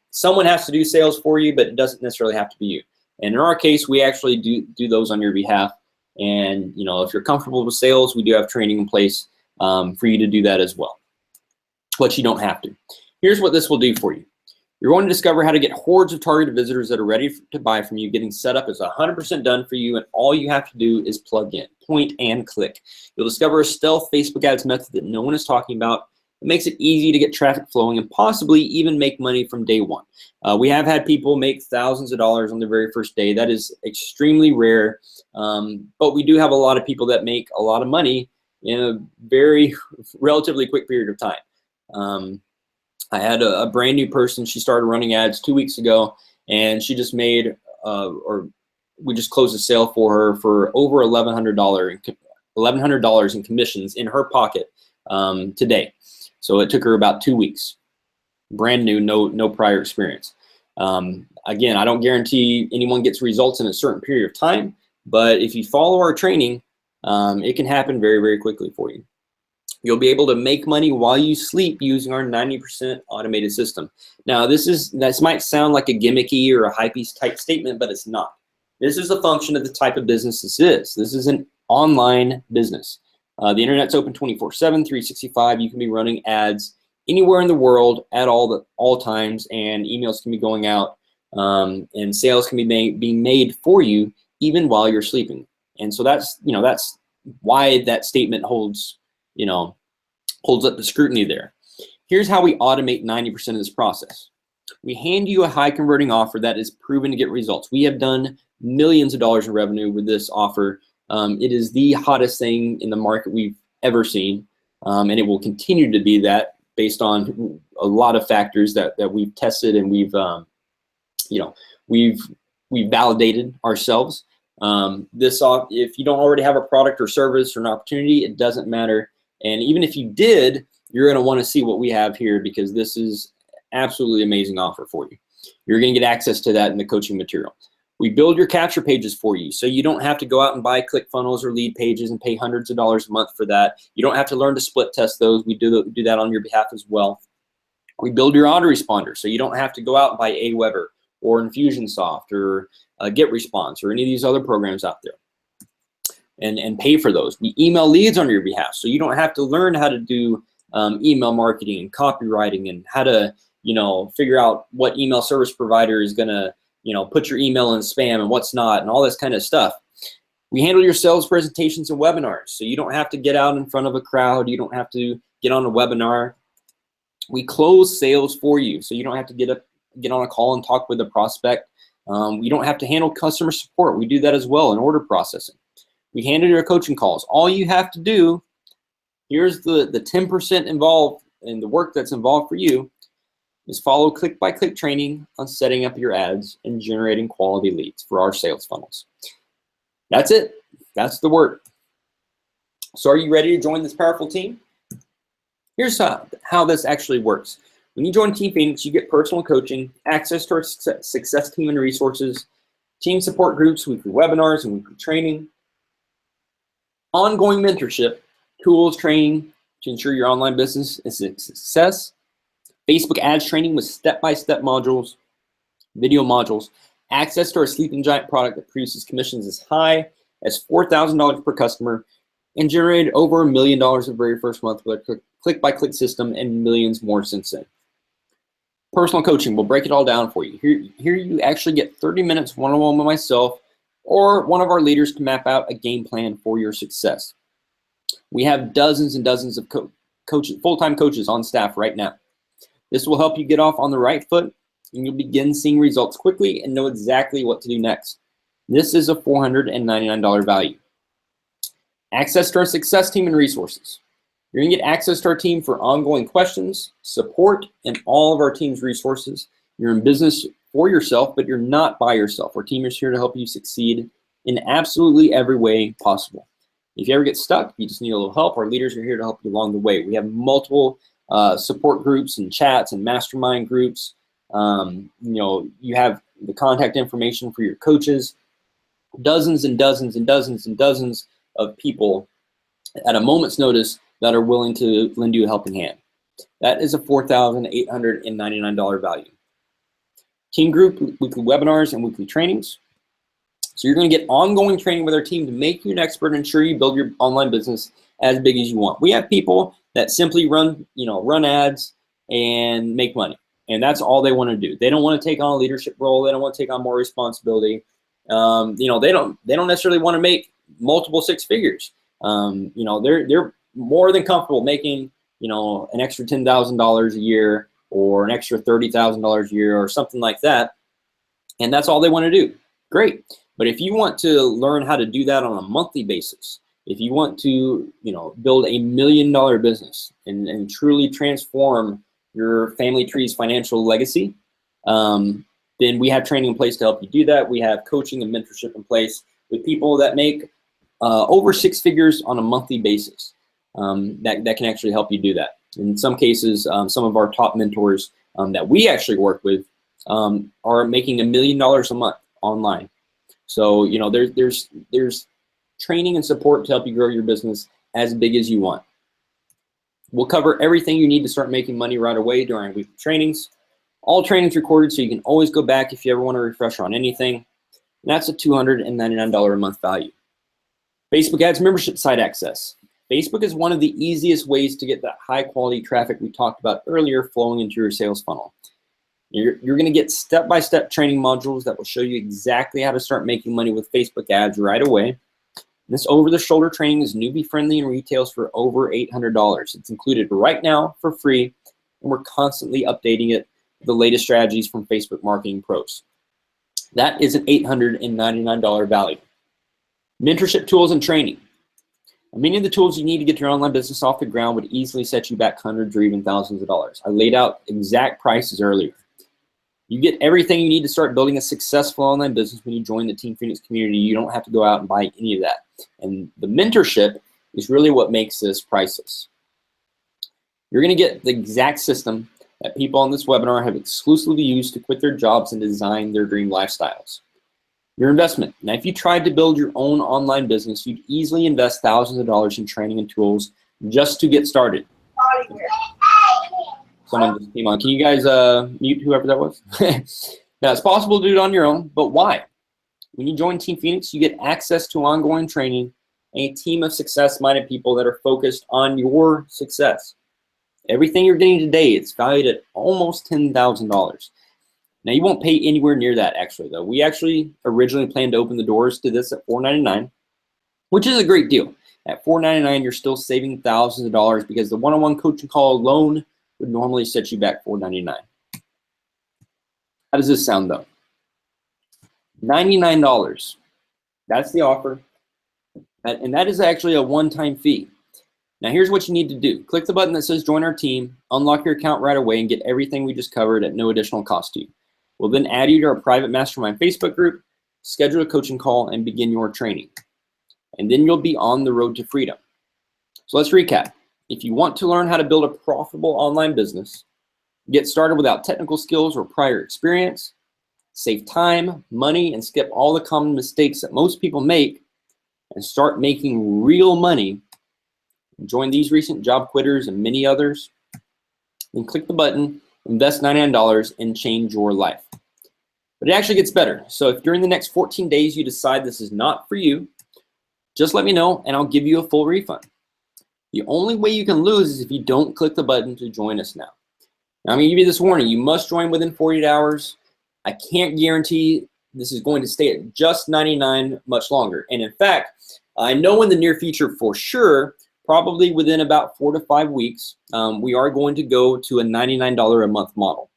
someone has to do sales for you, but it doesn't necessarily have to be you. And in our case, we actually do those on your behalf. And, you know, if you're comfortable with sales, we do have training in place for you to do that as well. But you don't have to. Here's what this will do for you. You're going to discover how to get hordes of targeted visitors that are ready to buy from you. Getting set up is 100% done for you, and all you have to do is plug in, point and click. You'll discover a stealth Facebook ads method that no one is talking about. It makes it easy to get traffic flowing and possibly even make money from day one. We have had people make thousands of dollars on their very first day. That is extremely rare, but we do have a lot of people that make a lot of money in a very relatively quick period of time. I had a brand new person. She started running ads 2 weeks ago, and she just made, we just closed a sale for her for over $1,100 in commissions in her pocket today. So it took her about 2 weeks. Brand new, no prior experience. Again, I don't guarantee anyone gets results in a certain period of time, but if you follow our training, it can happen very, very quickly for you. You'll be able to make money while you sleep using our 90% automated system. Now, this might sound like a gimmicky or a hypey type statement, but it's not. This is a function of the type of business this is. This is an online business. The internet's open 24/7, 365. You can be running ads anywhere in the world at all times, and emails can be going out, and sales can be being made for you even while you're sleeping. And so that's why that statement holds up the scrutiny there. Here's how we automate 90% of this process. We hand you a high converting offer that is proven to get results. We have done millions of dollars in revenue with this offer. It is the hottest thing in the market we've ever seen, and it will continue to be that based on a lot of factors that we've tested and we've validated ourselves. If you don't already have a product or service or an opportunity, it doesn't matter. And even if you did, you're going to want to see what we have here, because this is absolutely amazing offer for you. You're going to get access to that in the coaching material. We build your capture pages for you, so you don't have to go out and buy ClickFunnels or lead pages and pay hundreds of dollars a month for that. You don't have to learn to split test those. We do that on your behalf as well. We build your autoresponder, so you don't have to go out and buy Aweber or Infusionsoft or GetResponse or any of these other programs out there and pay for those. We email leads on your behalf, so you don't have to learn how to do email marketing and copywriting and how to figure out what email service provider is going to put your email in spam and what's not and all this kind of stuff. We handle your sales presentations and webinars, so you don't have to get out in front of a crowd. You don't have to get on a webinar. We close sales for you, so you don't have to get on a call and talk with a prospect. You don't have to handle customer support. We do that as well in order processing. We handle your coaching calls. All you have to do, here's the 10% involved in the work that's involved for you, is follow click-by-click training on setting up your ads and generating quality leads for our sales funnels. That's it. That's the work. So are you ready to join this powerful team? Here's how this actually works. When you join Team Phoenix, you get personal coaching, access to our success team and resources, team support groups, weekly webinars, and weekly training, ongoing mentorship, tools, training to ensure your online business is a success, Facebook ads training with step-by-step modules, video modules, access to our Sleeping Giant product that produces commissions as high as $4,000 per customer and generated over $1 million the very first month with a click-by-click system and millions more since then. Personal coaching, we'll break it all down for you. Here you actually get 30 minutes one-on-one with myself or one of our leaders to map out a game plan for your success. We have dozens and dozens of full-time coaches on staff right now. This will help you get off on the right foot and you'll begin seeing results quickly and know exactly what to do next. This is a $499 value. Access to our success team and resources. You're gonna get access to our team for ongoing questions, support, and all of our team's resources. You're in business for yourself, but you're not by yourself. Our team is here to help you succeed in absolutely every way possible. If you ever get stuck, you just need a little help, our leaders are here to help you along the way. We have multiple support groups and chats and mastermind groups. You have the contact information for your coaches, dozens and dozens and dozens and dozens of people at a moment's notice that are willing to lend you a helping hand. That is a $4,899 value. Team group, weekly webinars, and weekly trainings. So you're going to get ongoing training with our team to make you an expert and ensure you build your online business as big as you want. We have people that simply run ads and make money, and that's all they want to do. They don't want to take on a leadership role. They don't want to take on more responsibility. They don't necessarily want to make multiple six figures. They're more than comfortable making an extra $10,000 a year or an extra $30,000 a year or something like that, and that's all they want to do. Great. But if you want to learn how to do that on a monthly basis, if you want to build $1 million business and truly transform your family tree's financial legacy, then we have training in place to help you do that. We have coaching and mentorship in place with people that make over six figures on a monthly basis. That can actually help you do that. In some cases, some of our top mentors that we actually work with are making $1 million a month online. So there's training and support to help you grow your business as big as you want. We'll cover everything you need to start making money right away during weekly trainings. All trainings recorded, so you can always go back if you ever want to refresh on anything. And that's a $299 a month value. Facebook ads membership site access. Facebook is one of the easiest ways to get that high quality traffic we talked about earlier flowing into your sales funnel. You're going to get step-by-step training modules that will show you exactly how to start making money with Facebook ads right away. This over-the-shoulder training is newbie friendly and retails for over $800. It's included right now for free, and we're constantly updating it with the latest strategies from Facebook Marketing Pros. That is an $899 value. Mentorship tools and training. Many of the tools you need to get your online business off the ground would easily set you back hundreds or even thousands of dollars. I laid out exact prices earlier. You get everything you need to start building a successful online business when you join the Team Phoenix community. You don't have to go out and buy any of that. And the mentorship is really what makes this priceless. You're going to get the exact system that people on this webinar have exclusively used to quit their jobs and design their dream lifestyles. Your investment. Now, if you tried to build your own online business, you'd easily invest thousands of dollars in training and tools just to get started. Someone just came on. Can you guys mute whoever that was? Now, it's possible to do it on your own, but why? When you join Team Phoenix, you get access to ongoing training and a team of success-minded people that are focused on your success. Everything you're getting today is valued at almost $10,000. Now, you won't pay anywhere near that, actually, though. We actually originally planned to open the doors to this at $499, which is a great deal. At $499, you're still saving thousands of dollars because the one-on-one coaching call alone would normally set you back $499. How does this sound, though? $99. That's the offer, and that is actually a one-time fee. Now, here's what you need to do. Click the button that says Join Our Team, unlock your account right away, and get everything we just covered at no additional cost to you. We'll then add you to our private mastermind Facebook group, schedule a coaching call, and begin your training. And then you'll be on the road to freedom. So let's recap. If you want to learn how to build a profitable online business, get started without technical skills or prior experience, save time, money, and skip all the common mistakes that most people make, and start making real money, join these recent job quitters and many others, then click the button, invest $99, and change your life. But it actually gets better. So if during the next 14 days you decide this is not for you, just let me know and I'll give you a full refund. The only way you can lose is if you don't click the button to join us now. Now, I'm going to give you this warning. You must join within 48 hours. I can't guarantee this is going to stay at just $99 much longer. And in fact, I know in the near future for sure, probably within about 4 to 5 weeks, we are going to go to a $99 a month model.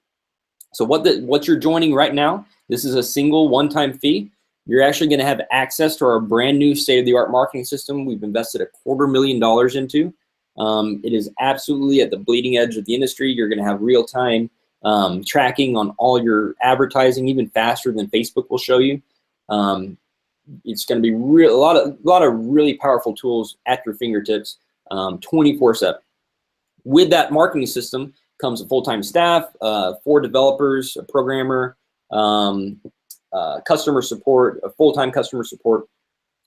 So what you're joining right now, this is a single one-time fee. You're actually going to have access to our brand new state-of-the-art marketing system we've invested $250,000 into. It is absolutely at the bleeding edge of the industry. You're going to have real-time tracking on all your advertising, even faster than Facebook will show you. It's going to be a lot of really powerful tools at your fingertips 24/7. With that marketing system comes a full-time staff, 4 developers, a programmer, customer support, a full-time customer support.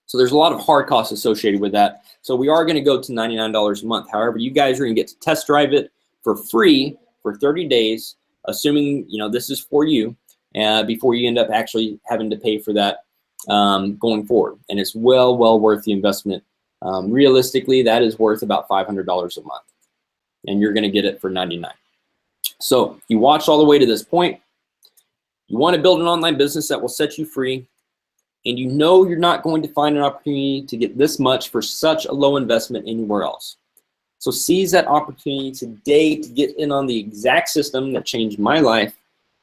So there's a lot of hard costs associated with that. So we are going to go to $99 a month. However, you guys are going to get to test drive it for free for 30 days, assuming this is for you, before you end up actually having to pay for that going forward. And it's well worth the investment. Realistically, that is worth about $500 a month, and you're going to get it for $99. So you watched all the way to this point. You want to build an online business that will set you free, and you know you're not going to find an opportunity to get this much for such a low investment anywhere else. So seize that opportunity today to get in on the exact system that changed my life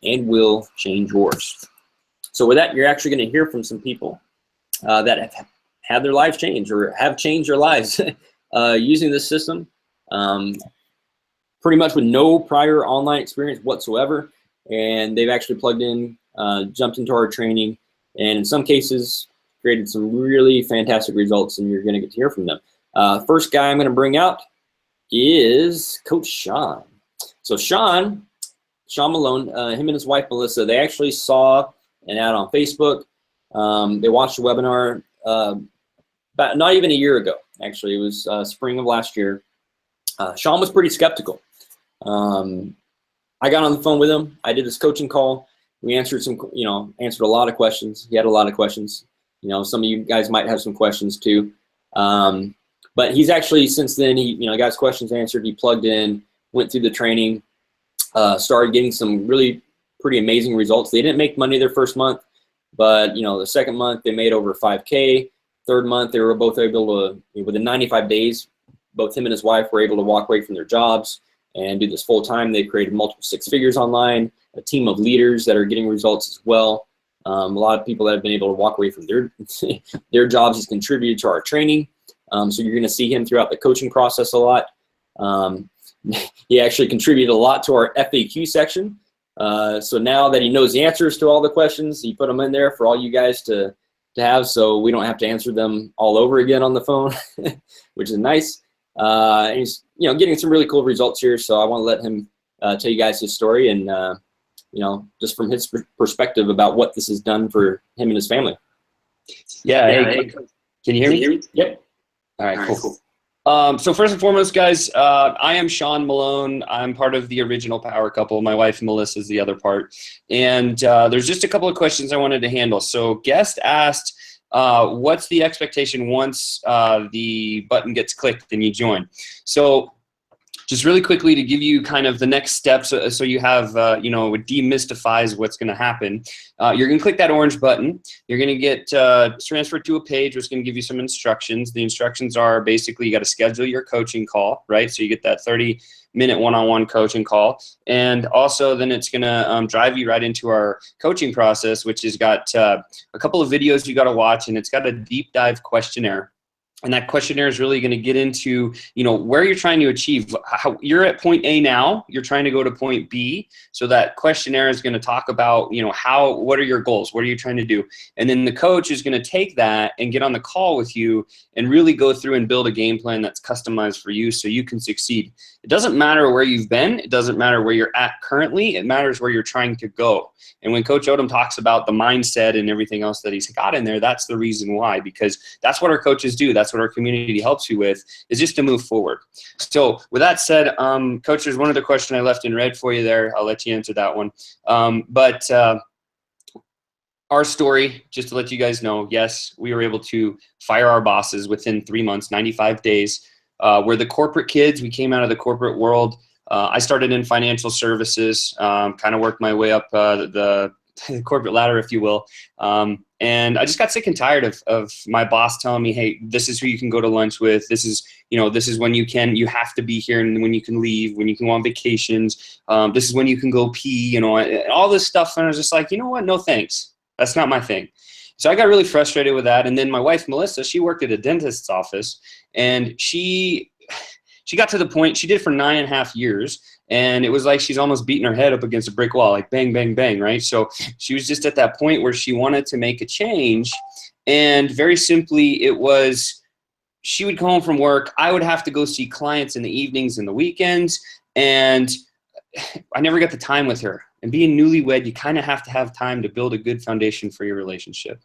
and will change yours. So with that, you're actually going to hear from some people that have had their lives changed or have changed their lives using this system, pretty much with no prior online experience whatsoever. And they've actually plugged in, jumped into our training, and in some cases created some really fantastic results, and you're going to get to hear from them. First guy I'm going to bring out is Coach Sean. So Sean Malone, him and his wife Melissa, they actually saw an ad on Facebook. They watched the webinar about not even a year ago. Actually, it was spring of last year. Sean was pretty skeptical. I got on the phone with him. I did this coaching call. We answered answered a lot of questions. He had a lot of questions. Some of you guys might have some questions too. But he's actually, since then, he got his questions answered. He plugged in, went through the training, started getting some really pretty amazing results. They didn't make money their first month, but the second month they made over 5K. Third month they were both able to, within 95 days, both him and his wife were able to walk away from their jobs and do this full time. They created multiple 6 figures online, a team of leaders that are getting results as well. A lot of people that have been able to walk away from their jobs has contributed to our training. So you're going to see him throughout the coaching process a lot. He actually contributed a lot to our FAQ section. So now that he knows the answers to all the questions, he put them in there for all you guys to have, so we don't have to answer them all over again on the phone, which is nice. And he's getting some really cool results here. So I want to let him tell you guys his story and just from his perspective about what this has done for him and his family. Yeah. Hey, can you hear me? Yep. All right, cool. So first and foremost, guys, I am Sean Malone. I'm part of the original Power Couple. My wife, Melissa, is the other part. And there's just a couple of questions I wanted to handle. So guest asked, what's the expectation once the button gets clicked and you join? So just really quickly to give you kind of the next steps so you have, it demystifies what's going to happen. You're going to click that orange button. You're going to get transferred to a page which is going to give you some instructions. The instructions are basically you got to schedule your coaching call, right? So you get that 30-minute one-on-one coaching call. And also then it's going to drive you right into our coaching process, which has got a couple of videos you got to watch, and it's got a deep dive questionnaire. And that questionnaire is really going to get into, where you're trying to achieve. How you're at point A now, you're trying to go to point B. So that questionnaire is going to talk about, what are your goals? What are you trying to do? And then the coach is going to take that and get on the call with you and really go through and build a game plan that's customized for you so you can succeed. It doesn't matter where you've been. It doesn't matter where you're at currently. It matters where you're trying to go. And when Coach Odom talks about the mindset and everything else that he's got in there, that's the reason why, because that's what our coaches do. That's what our community helps you with, is just to move forward. So with that said, Coach, there's one other question I left in red for you there. I'll let you answer that one. our story, just to let you guys know, yes, we were able to fire our bosses within 3 months, 95 days. We're the corporate kids. We came out of the corporate world. I started in financial services, kind of worked my way up the corporate ladder, if you will. And I just got sick and tired of my boss telling me, hey, this is who you can go to lunch with. This is, this is when you have to be here, and when you can leave, when you can go on vacations. This is when you can go pee, all this stuff. And I was just like, you know what? No, thanks. That's not my thing. So I got really frustrated with that. And then my wife, Melissa, she worked at a dentist's office, and she got to the point, she did it for 9.5 years. And it was like she's almost beating her head up against a brick wall, like bang, bang, bang, right? So she was just at that point where she wanted to make a change. And very simply, it was, she would come home from work. I would have to go see clients in the evenings and the weekends. And I never got the time with her. And being newlywed, you kind of have to have time to build a good foundation for your relationship.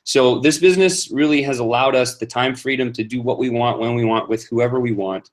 So this business really has allowed us the time freedom to do what we want, when we want, with whoever we want.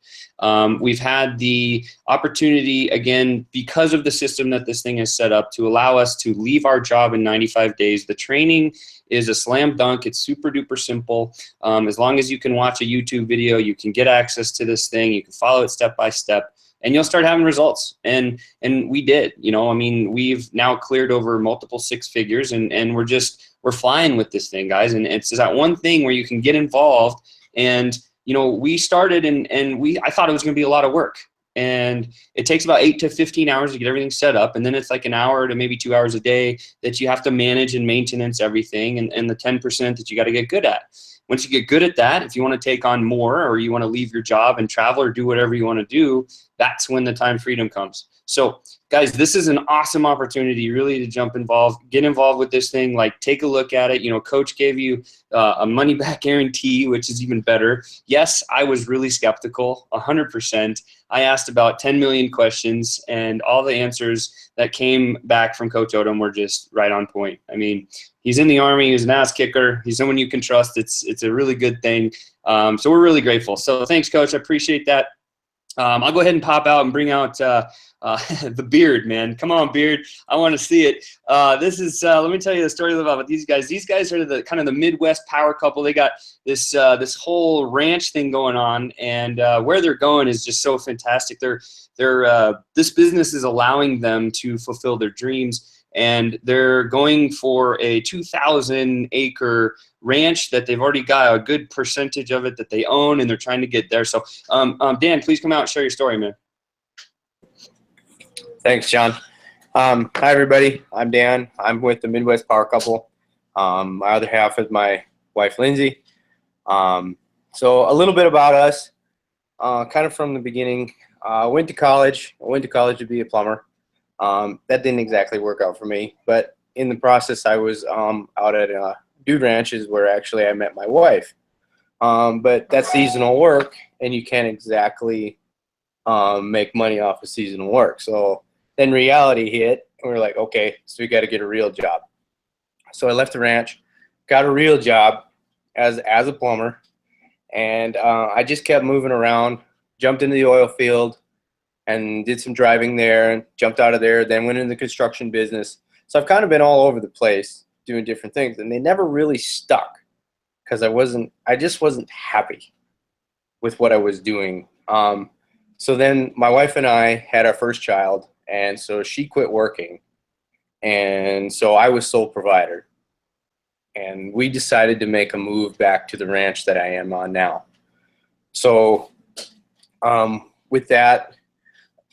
We've had the opportunity, again, because of the system that this thing is set up, to allow us to leave our job in 95 days. The training is a slam dunk. It's super duper simple. As long as you can watch a YouTube video, you can get access to this thing. You can follow it step by step, and you'll start having results. And we did, I mean, we've now cleared over multiple 6 figures, and we're flying with this thing, guys. And it's that one thing where you can get involved. And, we started and I thought it was going to be a lot of work, and it takes about 8 to 15 hours to get everything set up. And then it's like an hour to maybe 2 hours a day that you have to manage and maintenance everything. And the 10% that you got to get good at. Once you get good at that, if you want to take on more, or you want to leave your job and travel or do whatever you want to do, that's when the time freedom comes. So guys, this is an awesome opportunity really to get involved with this thing. Like, take a look at it. Coach gave you a money back guarantee, which is even better. Yes, I was really skeptical, 100%. I asked about 10 million questions, and all the answers that came back from Coach Odom were just right on point. I mean, he's in the Army. He's an ass kicker. He's someone you can trust. It's a really good thing. So we're really grateful. So thanks, Coach. I appreciate that. I'll go ahead and pop out and bring out the beard, man. Come on, beard. I want to see it. This is, let me tell you the story about these guys. These guys are the kind of the Midwest power couple. They got this whole ranch thing going on, and where they're going is just so fantastic. This business is allowing them to fulfill their dreams. And they're going for a 2,000-acre ranch that they've already got a good percentage of it that they own, and they're trying to get there. So, Dan, please come out and share your story, man. Thanks, John. Hi, everybody. I'm Dan. I'm with the Midwest Power Couple. My other half is my wife, Lindsay. So a little bit about us, kind of from the beginning. I went to college. To be a plumber. That didn't exactly work out for me, but in the process, I was out at Dude Ranches, where actually I met my wife. But that's seasonal work, and you can't exactly make money off of seasonal work. So then reality hit, and we were like, okay, so we got to get a real job. So I left the ranch, got a real job as a plumber, and I just kept moving around, jumped into the oil field, and did some driving there, and jumped out of there, then went into the construction business. So I've kind of been all over the place doing different things, and they never really stuck because I just wasn't happy with what I was doing. So then my wife and I had our first child, and so she quit working, and so I was sole provider. And we decided to make a move back to the ranch that I am on now. So with that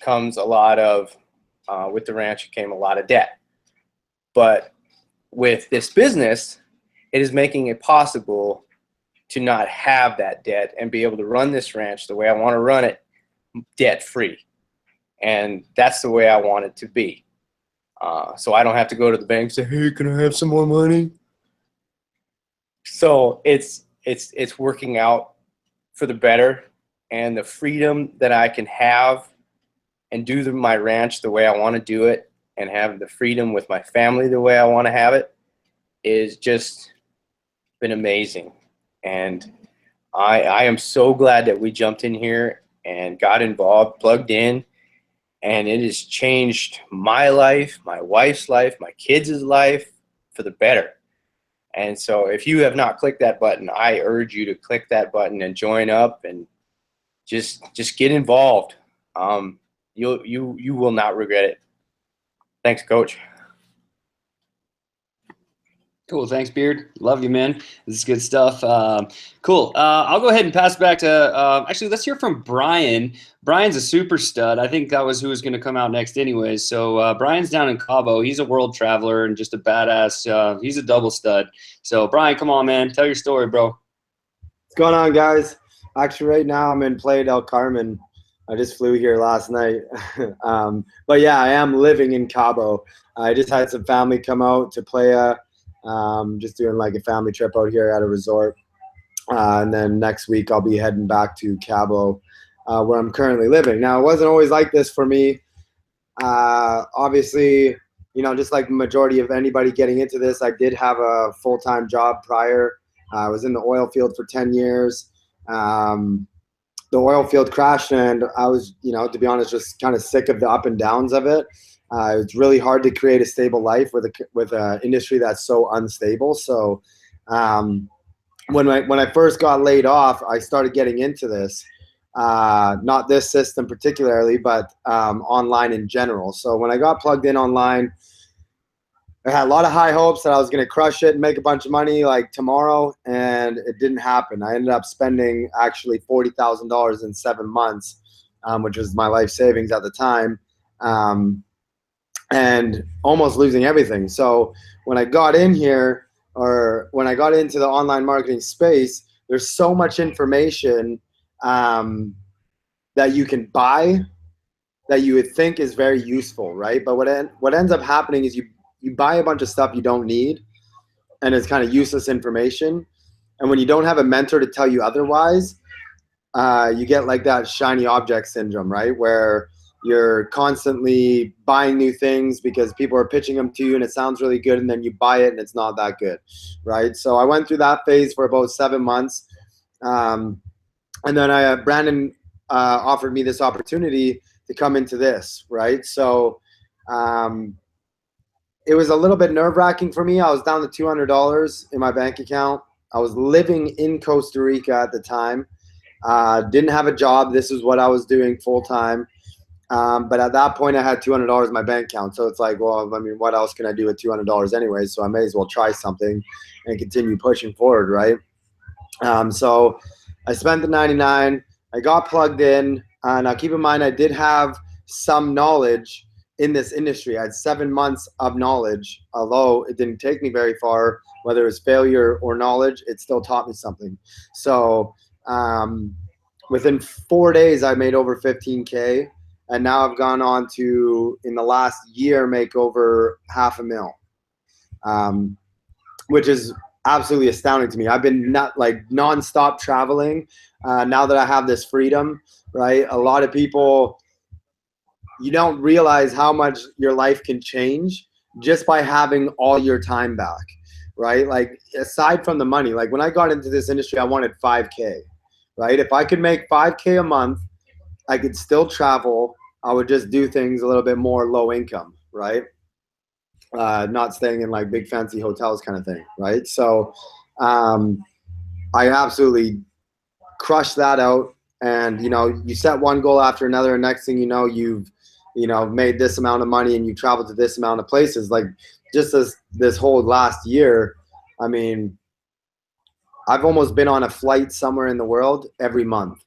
comes a lot of, with the ranch came a lot of debt. But with this business, it is making it possible to not have that debt and be able to run this ranch the way I want to run it, debt free. And that's the way I want it to be. So I don't have to go to the bank and say, hey, can I have some more money? So it's working out for the better, and the freedom that I can have and do my ranch the way I want to do it, and have the freedom with my family the way I want to have it, is just been amazing. And I am so glad that we jumped in here and got involved, plugged in, and it has changed my life, my wife's life, my kids' life for the better. And so if you have not clicked that button, I urge you to click that button and join up and just get involved. You will not regret it. Thanks, Coach. Cool. Thanks, Beard. Love you, man. This is good stuff. Cool. I'll go ahead and pass back to, actually, let's hear from Brian. Brian's a super stud. I think that was who was going to come out next anyways. So Brian's down in Cabo. He's a world traveler and just a badass. He's a double stud. So Brian, come on, man. Tell your story, bro. What's going on, guys? Actually, right now I'm in Playa del Carmen. I just flew here last night. But yeah, I am living in Cabo. I just had some family come out to Playa. Just doing like a family trip out here at a resort. And then next week I'll be heading back to Cabo, where I'm currently living. Now, it wasn't always like this for me. Obviously, you know, just like the majority of anybody getting into this, I did have a full-time job prior. I was in the oil field for 10 years. The oil field crashed, and I was, you know, to be honest, just kind of sick of the up and downs of it. It's really hard to create a stable life with an industry that's so unstable. So when I first got laid off, I started getting into this, not this system particularly, but online in general. So when I got plugged in online, I had a lot of high hopes that I was going to crush it and make a bunch of money like tomorrow, and it didn't happen. I ended up spending actually $40,000 in 7 months, which was my life savings at the time. And almost losing everything. So when I got in here, or when I got into the online marketing space, there's so much information that you can buy that you would think is very useful, right? But what ends up happening is you buy a bunch of stuff you don't need, and it's kind of useless information. And when you don't have a mentor to tell you otherwise, you get like that shiny object syndrome, right? Where you're constantly buying new things because people are pitching them to you and it sounds really good, and then you buy it and it's not that good, right? So I went through that phase for about 7 months. And then Brandon offered me this opportunity to come into this, right? So it was a little bit nerve-wracking for me. I was down to $200 in my bank account. I was living in Costa Rica at the time. Didn't have a job. This is what I was doing full-time. But at that point, I had $200 in my bank account. So it's like, well, I mean, what else can I do with $200 anyway? So I may as well try something and continue pushing forward, right? So I spent the $99. I got plugged in. Now, keep in mind, I did have some knowledge in this industry. I had 7 months of knowledge. Although it didn't take me very far, whether it was failure or knowledge, it still taught me something. So within 4 days, I made over 15K. And now I've gone on to, in the last year, make over $500,000, which is absolutely astounding to me. I've been nonstop traveling now that I have this freedom, right? A lot of people, you don't realize how much your life can change just by having all your time back, right? Like, aside from the money, like when I got into this industry, I wanted 5K, right? If I could make 5K a month, I could still travel. I would just do things a little bit more low income, right? Not staying in like big fancy hotels kind of thing, right? So I absolutely crushed that out. And, you know, you set one goal after another, and next thing you know, you've, you know, made this amount of money and you traveled to this amount of places. Like just this whole last year, I mean, I've almost been on a flight somewhere in the world every month,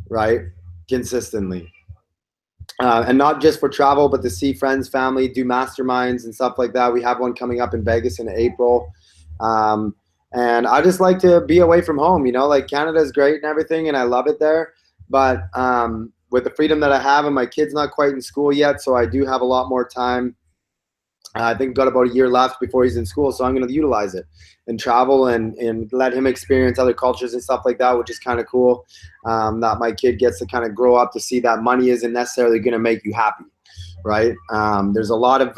right? Consistently. And not just for travel, but to see friends, family, do masterminds and stuff like that. We have one coming up in Vegas in April. And I just like to be away from home, you know, like Canada is great and everything, and I love it there. But with the freedom that I have, and my kid's not quite in school yet, so I do have a lot more time. I think I've got about a year left before he's in school, so I'm going to utilize it and travel and let him experience other cultures and stuff like that, which is kind of cool. That my kid gets to kind of grow up to see that money isn't necessarily going to make you happy, right? There's a lot of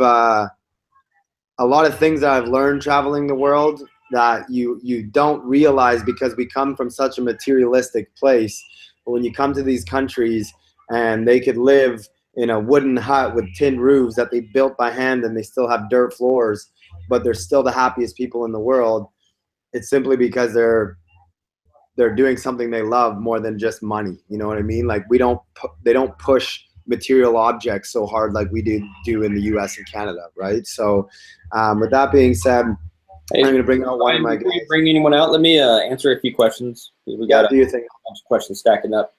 things that I've learned traveling the world that you don't realize because we come from such a materialistic place. But when you come to these countries and they could live in a wooden hut with tin roofs that they built by hand and they still have dirt floors, but they're still the happiest people in the world, it's simply because they're doing something they love more than just money. You know what I mean? Like they don't push material objects so hard like we do in the US and Canada, right? So with that being said, Hey, I'm going to bring out one of my before you guys. bring anyone out, let me answer a few questions. We Yeah, got do your thing. a bunch of questions stacking up.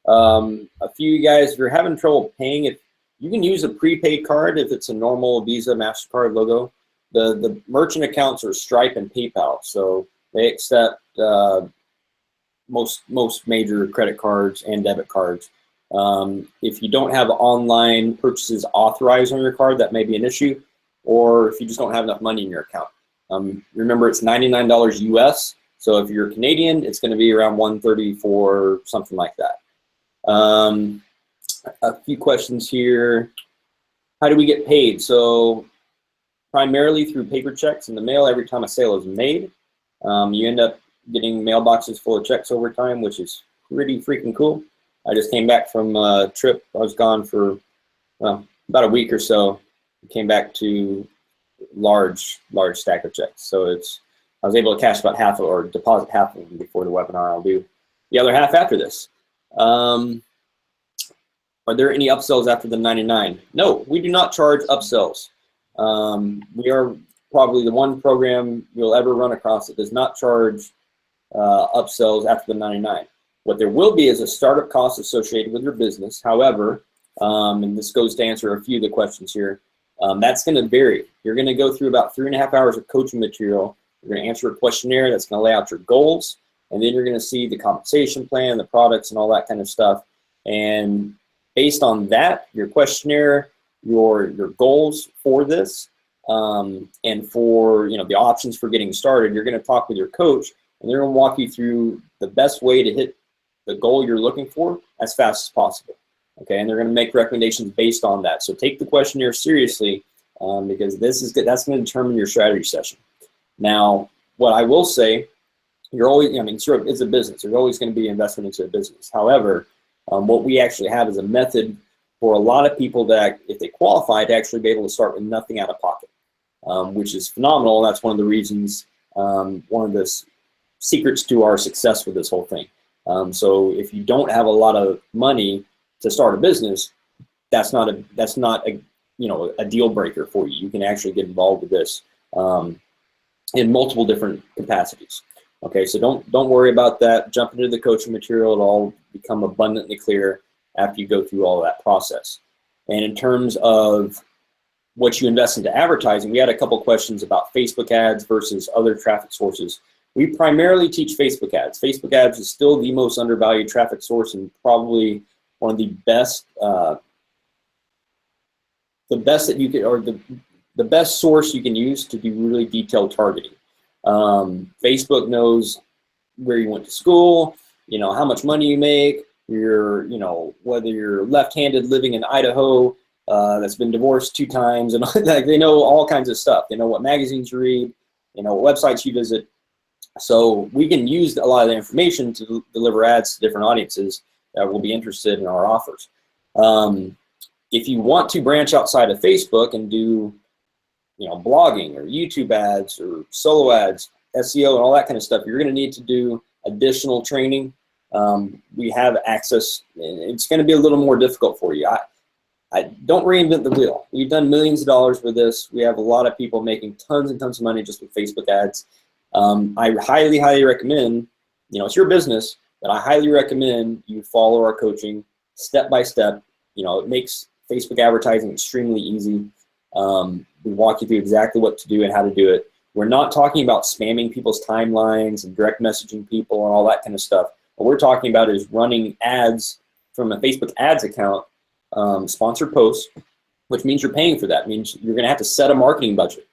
A few of you guys, if you're having trouble paying, if you can use a prepaid card if it's a normal Visa, MasterCard logo. The merchant accounts are Stripe and PayPal, so they accept most major credit cards and debit cards. If you don't have online purchases authorized on your card, that may be an issue, or if you just don't have enough money in your account. Remember, it's $99 US, so if you're Canadian, it's going to be around $134, something like that. A few questions here. How do we get paid? So primarily through paper checks in the mail every time a sale is made. You end up getting mailboxes full of checks over time, which is pretty freaking cool. I just came back from a trip. I was gone for about a week or so. Came back to large stack of checks. So I was able to cash about half or deposit half of them before the webinar. I'll do the other half after this. Are there any upsells after the 99? No, we do not charge upsells. We are probably the one program you'll ever run across that does not charge upsells after the 99. What there will be is a startup cost associated with your business. However, and this goes to answer a few of the questions here, that's going to vary. You're going to go through about 3.5 hours of coaching material. You're going to answer a questionnaire that's going to lay out your goals, and then you're going to see the compensation plan, the products, and all that kind of stuff. And based on that, your questionnaire, your goals for this, and for the options for getting started, you're going to talk with your coach, and they're going to walk you through the best way to hit the goal you're looking for as fast as possible. Okay, and they're going to make recommendations based on that. So take the questionnaire seriously, because that's going to determine your strategy session. Now, what I will say, you're always, it's a business. There's always going to be investment into a business. However, what we actually have is a method for a lot of people that, if they qualify, to actually be able to start with nothing out of pocket, which is phenomenal. That's one of the reasons, one of the secrets to our success with this whole thing. So if you don't have a lot of money to start a business, that's not a deal breaker for you. You can actually get involved with this in multiple different capacities. Okay, so don't worry about that. Jump into the coaching material. It'll all become abundantly clear after you go through all of that process. And in terms of what you invest into advertising, we had a couple questions about Facebook ads versus other traffic sources. We primarily teach Facebook ads. Facebook ads is still the most undervalued traffic source and probably one of the best that you could, or the best source you can use to do really detailed targeting. Facebook knows where you went to school, how much money you make, whether you're left-handed living in Idaho, that's been divorced 2 times, and they know all kinds of stuff. They know what magazines you read, what websites you visit. So we can use a lot of the information to deliver ads to different audiences that will be interested in our offers. If you want to branch outside of Facebook and do blogging or YouTube ads or solo ads, SEO and all that kind of stuff, you're going to need to do additional training. We have access, and it's going to be a little more difficult for you. I don't reinvent the wheel. We've done millions of dollars with this. We have a lot of people making tons and tons of money just with Facebook ads. I highly, highly recommend, it's your business, but I highly recommend you follow our coaching step by step. It makes Facebook advertising extremely easy. We walk you through exactly what to do and how to do it. We're not talking about spamming people's timelines and direct messaging people and all that kind of stuff. What we're talking about is running ads from a Facebook ads account, sponsored posts, which means you're paying for that. It means you're going to have to set a marketing budget.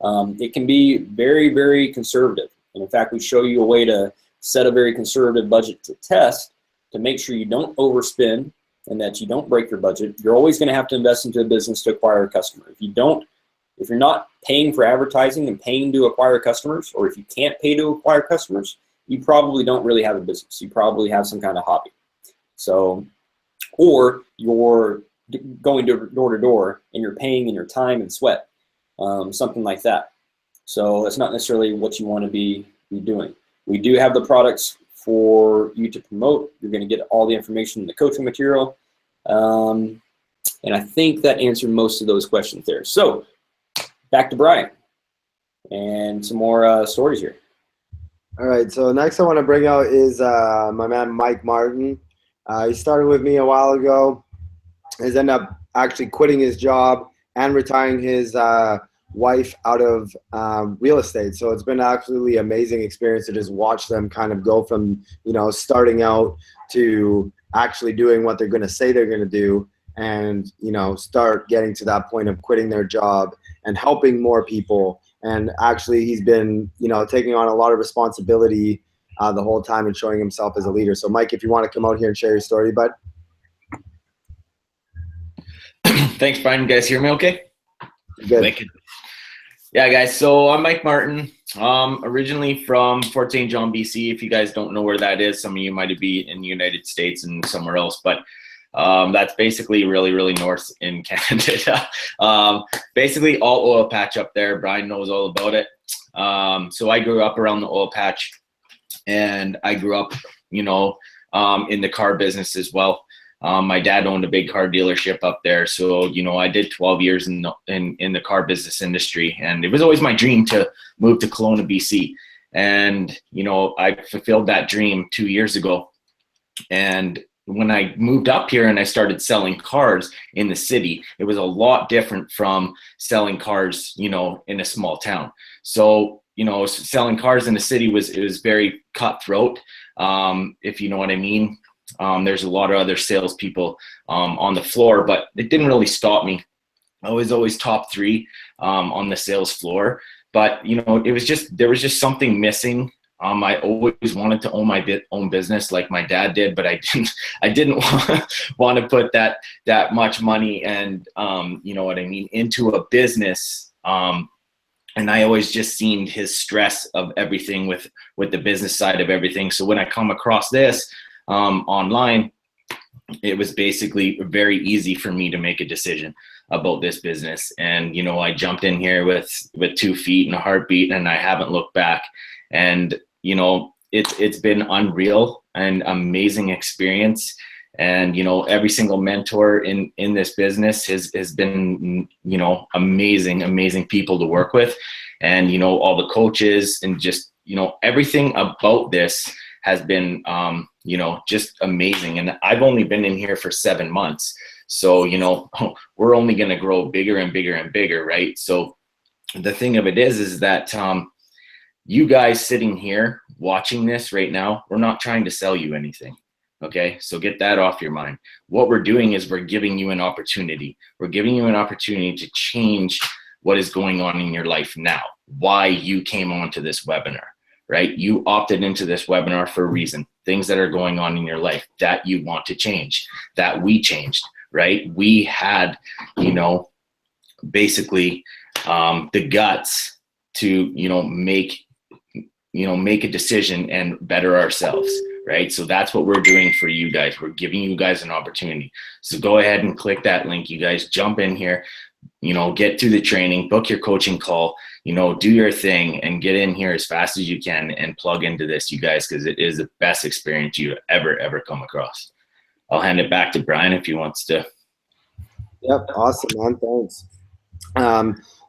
It can be very, very conservative. And in fact, we show you a way to set a very conservative budget to test to make sure you don't overspend and that you don't break your budget. You're always going to have to invest into a business to acquire a customer. If you're not paying for advertising and paying to acquire customers, or if you can't pay to acquire customers, you probably don't really have a business. You probably have some kind of hobby. So, or you're going door to door and you're paying in your time and sweat, something like that. So that's not necessarily what you want to be doing. We do have the products for you to promote. You're going to get all the information in the coaching material. And I think that answered most of those questions there. So back to Brian and some more stories here. All right, so next I want to bring out is my man Mike Martin. He started with me a while ago. He's ended up actually quitting his job and retiring his wife out of real estate. So it's been absolutely amazing experience to just watch them kind of go from, you know, starting out to actually doing what they're going to say they're going to do, and, you know, start getting to that point of quitting their job and helping more people. And actually he's been, you know, taking on a lot of responsibility the whole time and showing himself as a leader. So Mike, if you want to come out here and share your story, bud. Thanks, Brian. You guys hear me okay? Good. Wicked. Yeah, guys. So I'm Mike Martin. Originally from Fort St. John, BC. If you guys don't know where that is, some of you might be in the United States and somewhere else, but that's basically really, really north in Canada. Basically all oil patch up there. Brian knows all about it. So I grew up around the oil patch, and I grew up, you know, in the car business as well. My dad owned a big car dealership up there. So, you know, I did 12 years in the car business industry, and it was always my dream to move to Kelowna, BC. And, you know, I fulfilled that dream 2 years ago. And when I moved up here and I started selling cars in the city, it was a lot different from selling cars, you know, in a small town. So, you know, selling cars in the city was very cutthroat, if you know what I mean. There's a lot of other salespeople on the floor, but it didn't really stop me. I was always top 3 on the sales floor, but, you know, there was just something missing. I always wanted to own my own business like my dad did, but I didn't want to put that much money and, you know what I mean, into a business. And I always just seen his stress of everything with the business side of everything. So when I come across this online, it was basically very easy for me to make a decision about this business. And, you know, I jumped in here with 2 feet and a heartbeat, and I haven't looked back. And, you know, it's been unreal and amazing experience. And, you know, every single mentor in this business has been, you know, amazing people to work with. And, you know, all the coaches and just, you know, everything about this has been, you know, just amazing. And I've only been in here for 7 months. So, you know, we're only going to grow bigger and bigger and bigger, right? So the thing of it is that you guys sitting here watching this right now, we're not trying to sell you anything. Okay, so get that off your mind. What we're doing is we're giving you an opportunity. We're giving you an opportunity to change what is going on in your life now, why you came onto this webinar, right? You opted into this webinar for a reason, things that are going on in your life that you want to change, that we changed, right? We had, you know, basically the guts to, you know, make a decision and better ourselves, right? So that's what we're doing for you guys. We're giving you guys an opportunity. So go ahead and click that link. You guys jump in here, you know, get through the training, book your coaching call, you know, do your thing and get in here as fast as you can and plug into this, you guys, because it is the best experience you've ever come across. I'll hand it back to Brian if he wants to. Yep, awesome, man. Thanks.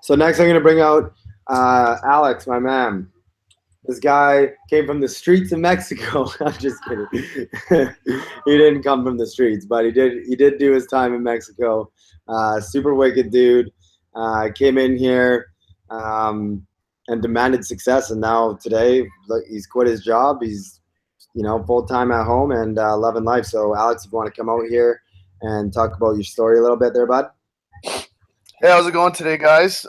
So next I'm going to bring out Alex, my man. This guy came from the streets of Mexico. I'm just kidding. He didn't come from the streets, but he did do his time in Mexico. Super wicked dude. Came in here and demanded success, and now today he's quit his job. He's, you know, full-time at home and loving life. So Alex, if you want to come out here and talk about your story a little bit there, bud. Hey, how's it going today, guys?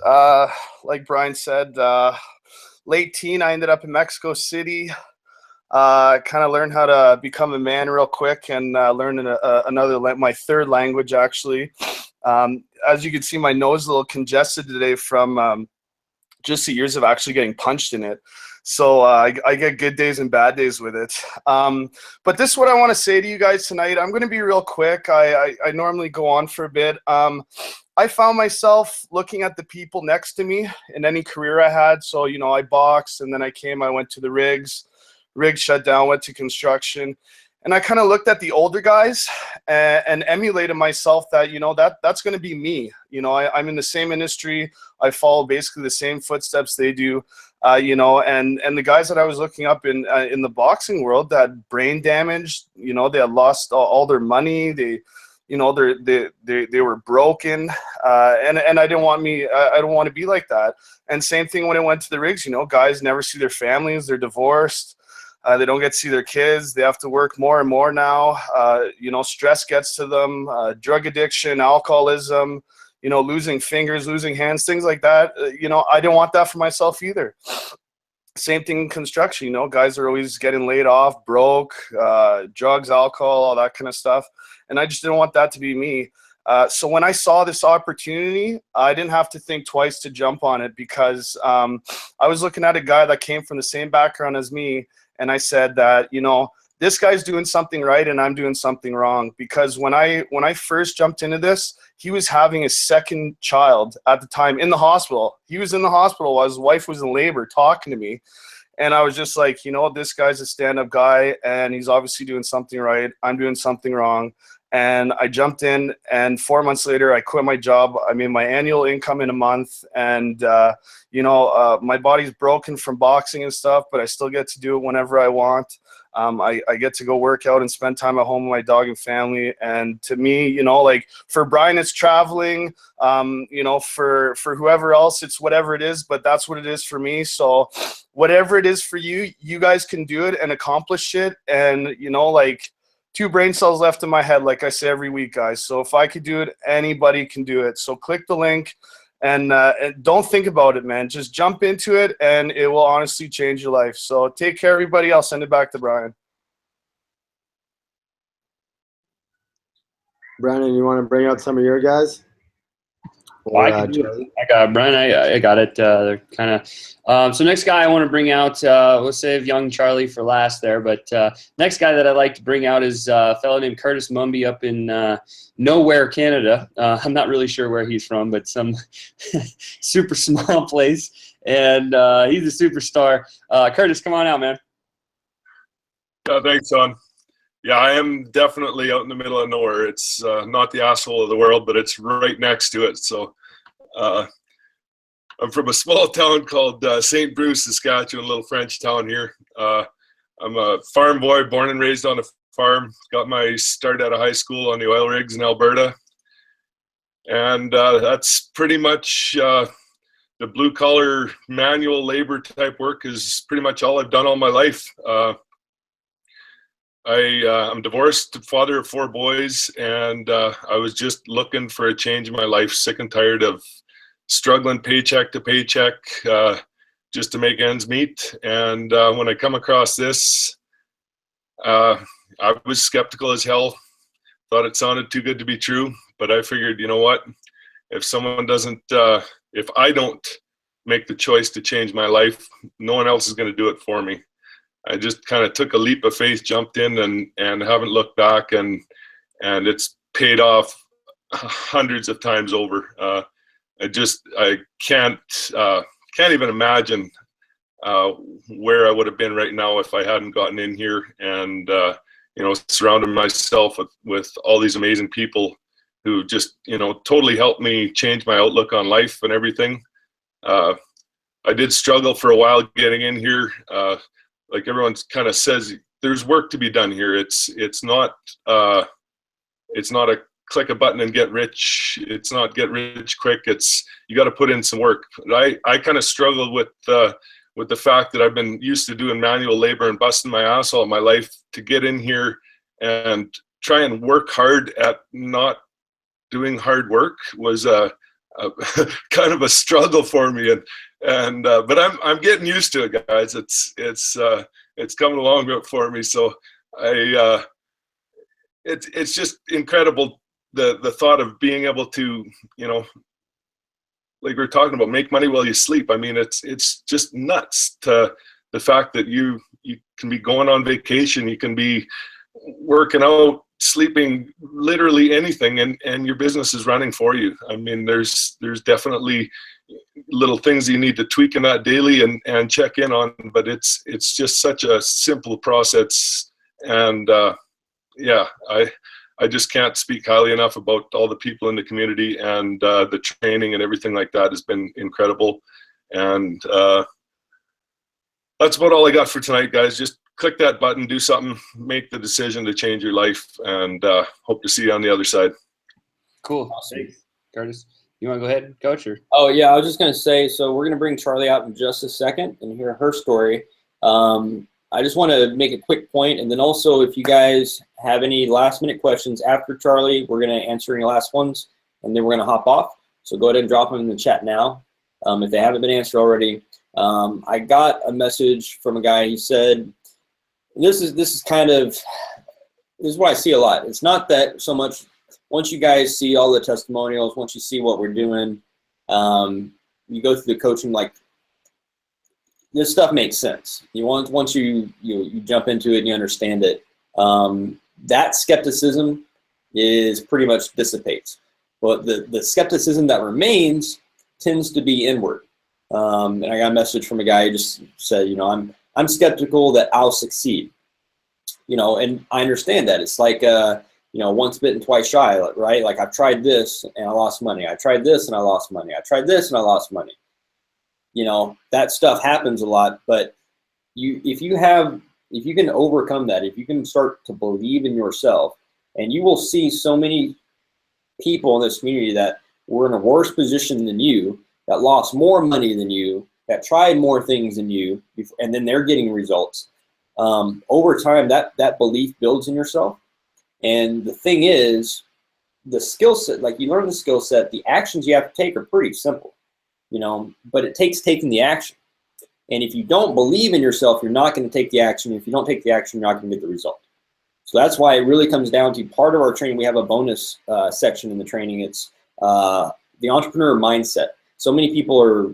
Like Brian said, late teen, I ended up in Mexico City. Kind of learned how to become a man real quick and learned my third language, actually. As you can see, my nose is a little congested today from just the years of actually getting punched in it. So I get good days and bad days with it. But this is what I want to say to you guys tonight. I'm going to be real quick. I normally go on for a bit. I found myself looking at the people next to me in any career I had. So, you know, I boxed, and then I went to the rigs. Rigs shut down, went to construction. And I kind of looked at the older guys and emulated myself that, you know, that's going to be me. You know, I'm in the same industry. I follow basically the same footsteps they do, you know, and the guys that I was looking up in the boxing world that had brain damage, you know, they had lost all their money. They, you know, they were broken, and I don't want to be like that. And same thing when it went to the rigs, you know, guys never see their families. They're divorced. They don't get to see their kids. They have to work more and more now. You know, stress gets to them, drug addiction, alcoholism, you know, losing fingers, losing hands, things like that. You know, I didn't want that for myself either. Same thing in construction, you know, guys are always getting laid off, broke, drugs, alcohol, all that kind of stuff. And I just didn't want that to be me. So when I saw this opportunity, I didn't have to think twice to jump on it, because I was looking at a guy that came from the same background as me. And I said that, you know, this guy's doing something right and I'm doing something wrong. Because when I first jumped into this, he was having his second child at the time in the hospital. He was in the hospital while his wife was in labor talking to me. And I was just like, you know, this guy's a stand-up guy and he's obviously doing something right. I'm doing something wrong. And I jumped in, and 4 months later, I quit my job. I made my annual income in a month, and you know, my body's broken from boxing and stuff, but I still get to do it whenever I want. I get to go work out and spend time at home with my dog and family. And to me, you know, like for Brian, it's traveling. You know, for whoever else, it's whatever it is. But that's what it is for me. So whatever it is for you, you guys can do it and accomplish it. And you know, like, 2 brain cells left in my head, like I say every week, guys. So if I could do it, anybody can do it. So click the link and don't think about it, man. Just jump into it, and it will honestly change your life. So take care, everybody. I'll send it back to Brian. Brandon, you want to bring out some of your guys? Well, I can do it. I got Brian. I got it. They're kind of. So next guy I want to bring out. We'll save young Charlie for last there. But next guy that I'd like to bring out is a fellow named Curtis Mumby up in nowhere, Canada. I'm not really sure where he's from, but some super small place. And he's a superstar. Curtis, come on out, man. Thanks, Sean. Yeah, I am definitely out in the middle of nowhere. It's not the asshole of the world, but it's right next to it. So I'm from a small town called St. Bruce, Saskatchewan, a little French town here. I'm a farm boy, born and raised on a farm. Got my start out of high school on the oil rigs in Alberta. And that's pretty much the blue-collar manual labor type work is pretty much all I've done all my life. I'm divorced, father of 4 boys, and I was just looking for a change in my life, sick and tired of struggling paycheck to paycheck just to make ends meet. And when I come across this, I was skeptical as hell, thought it sounded too good to be true, but I figured, you know what, if someone doesn't, if I don't make the choice to change my life, no one else is going to do it for me. I just kind of took a leap of faith, jumped in, and haven't looked back, and it's paid off hundreds of times over. I can't even imagine where I would have been right now if I hadn't gotten in here and you know, surrounded myself with all these amazing people who just, you know, totally helped me change my outlook on life and everything. I did struggle for a while getting in here. Like everyone kind of says, there's work to be done here. It's not a click a button and get rich. It's not get rich quick. It's you got to put in some work. I kind of struggled with the fact that I've been used to doing manual labor and busting my ass all my life to get in here and try and work hard at not doing hard work was a kind of a struggle for me. And but I'm getting used to it, guys. It's coming along for me. So it's just incredible the thought of being able to, you know, like we were talking about, make money while you sleep. I mean, it's just nuts to the fact that you can be going on vacation, you can be working out sleeping literally anything, and your business is running for you. I mean, there's definitely little things you need to tweak in that daily and check in on, but it's just such a simple process. And yeah, I just can't speak highly enough about all the people in the community, and the training and everything like that has been incredible. And that's about all I got for tonight, guys. Just click that button, do something, make the decision to change your life, and hope to see you on the other side. Cool. Awesome. Curtis, you want to go ahead, Coach? Or? Oh, yeah, I was just going to say, so we're going to bring Charlie out in just a second and hear her story. I just want to make a quick point, and then also if you guys have any last-minute questions after Charlie, we're going to answer any last ones, and then we're going to hop off. So go ahead and drop them in the chat now if they haven't been answered already. I got a message from a guy. He said, this is what I see a lot. It's not that so much once you guys see all the testimonials, once you see what we're doing, you go through the coaching, like, this stuff makes sense. Once you jump into it and you understand it, that skepticism is pretty much dissipates. But the skepticism that remains tends to be inward. And I got a message from a guy who just said, I'm skeptical that I'll succeed. And I understand that. It's like once bitten, twice shy, right? Like, I've tried this and I lost money. I tried this and I lost money. I tried this and I lost money. That stuff happens a lot, but if you can overcome that, if you can start to believe in yourself, and you will see so many people in this community that were in a worse position than you, that lost more money than you, that tried more things than you, and then they're getting results. Over time, that belief builds in yourself. And the thing is, the skill set, like, you learn the skill set, the actions you have to take are pretty simple. But it takes taking the action. And if you don't believe in yourself, you're not going to take the action. If you don't take the action, you're not going to get the result. So that's why it really comes down to part of our training. We have a bonus section in the training. It's the entrepreneur mindset. So many people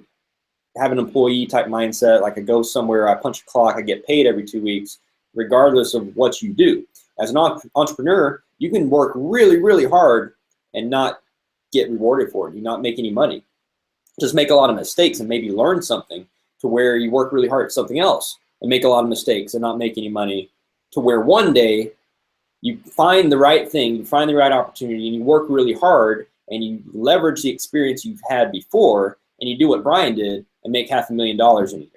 have an employee type mindset. Like, I go somewhere, I punch a clock, I get paid every 2 weeks, regardless of what you do. As an entrepreneur, you can work really, really hard and not get rewarded for it. You not make any money. Just make a lot of mistakes and maybe learn something, to where you work really hard at something else and make a lot of mistakes and not make any money, to where one day you find the right thing, you find the right opportunity, and you work really hard and you leverage the experience you've had before, and you do what Brian did and make $500,000 in a year.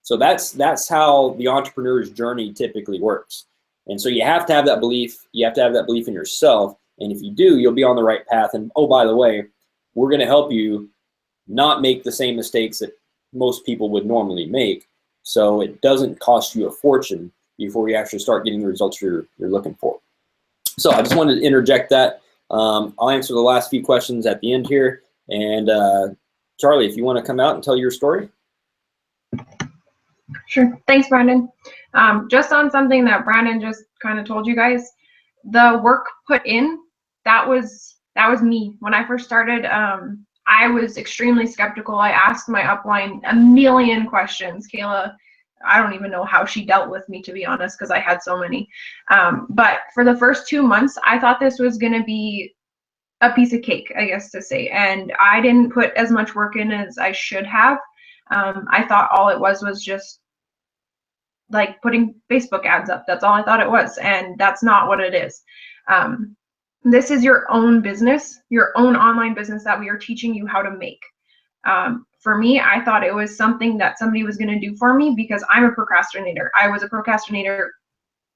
So that's how the entrepreneur's journey typically works. And so you have to have that belief. You have to have that belief in yourself. And if you do, you'll be on the right path. And oh, by the way, we're going to help you not make the same mistakes that most people would normally make, so it doesn't cost you a fortune before you actually start getting the results you're looking for. So I just wanted to interject that. I'll answer the last few questions at the end here. And Charlie, if you want to come out and tell your story. Sure. Thanks, Brandon. Just on something that Brandon just kind of told you guys, the work put in, that was me. When I first started, I was extremely skeptical. I asked my upline a million questions. Kayla, I don't even know how she dealt with me, to be honest, because I had so many. But for the first 2 months, I thought this was going to be a piece of cake, I guess to say. And I didn't put as much work in as I should have. I thought all it was just like putting Facebook ads up. That's all I thought it was. And that's not what it is. This is your own business, your own online business that we are teaching you how to make. For me, I thought it was something that somebody was going to do for me, because I'm a procrastinator. I was a procrastinator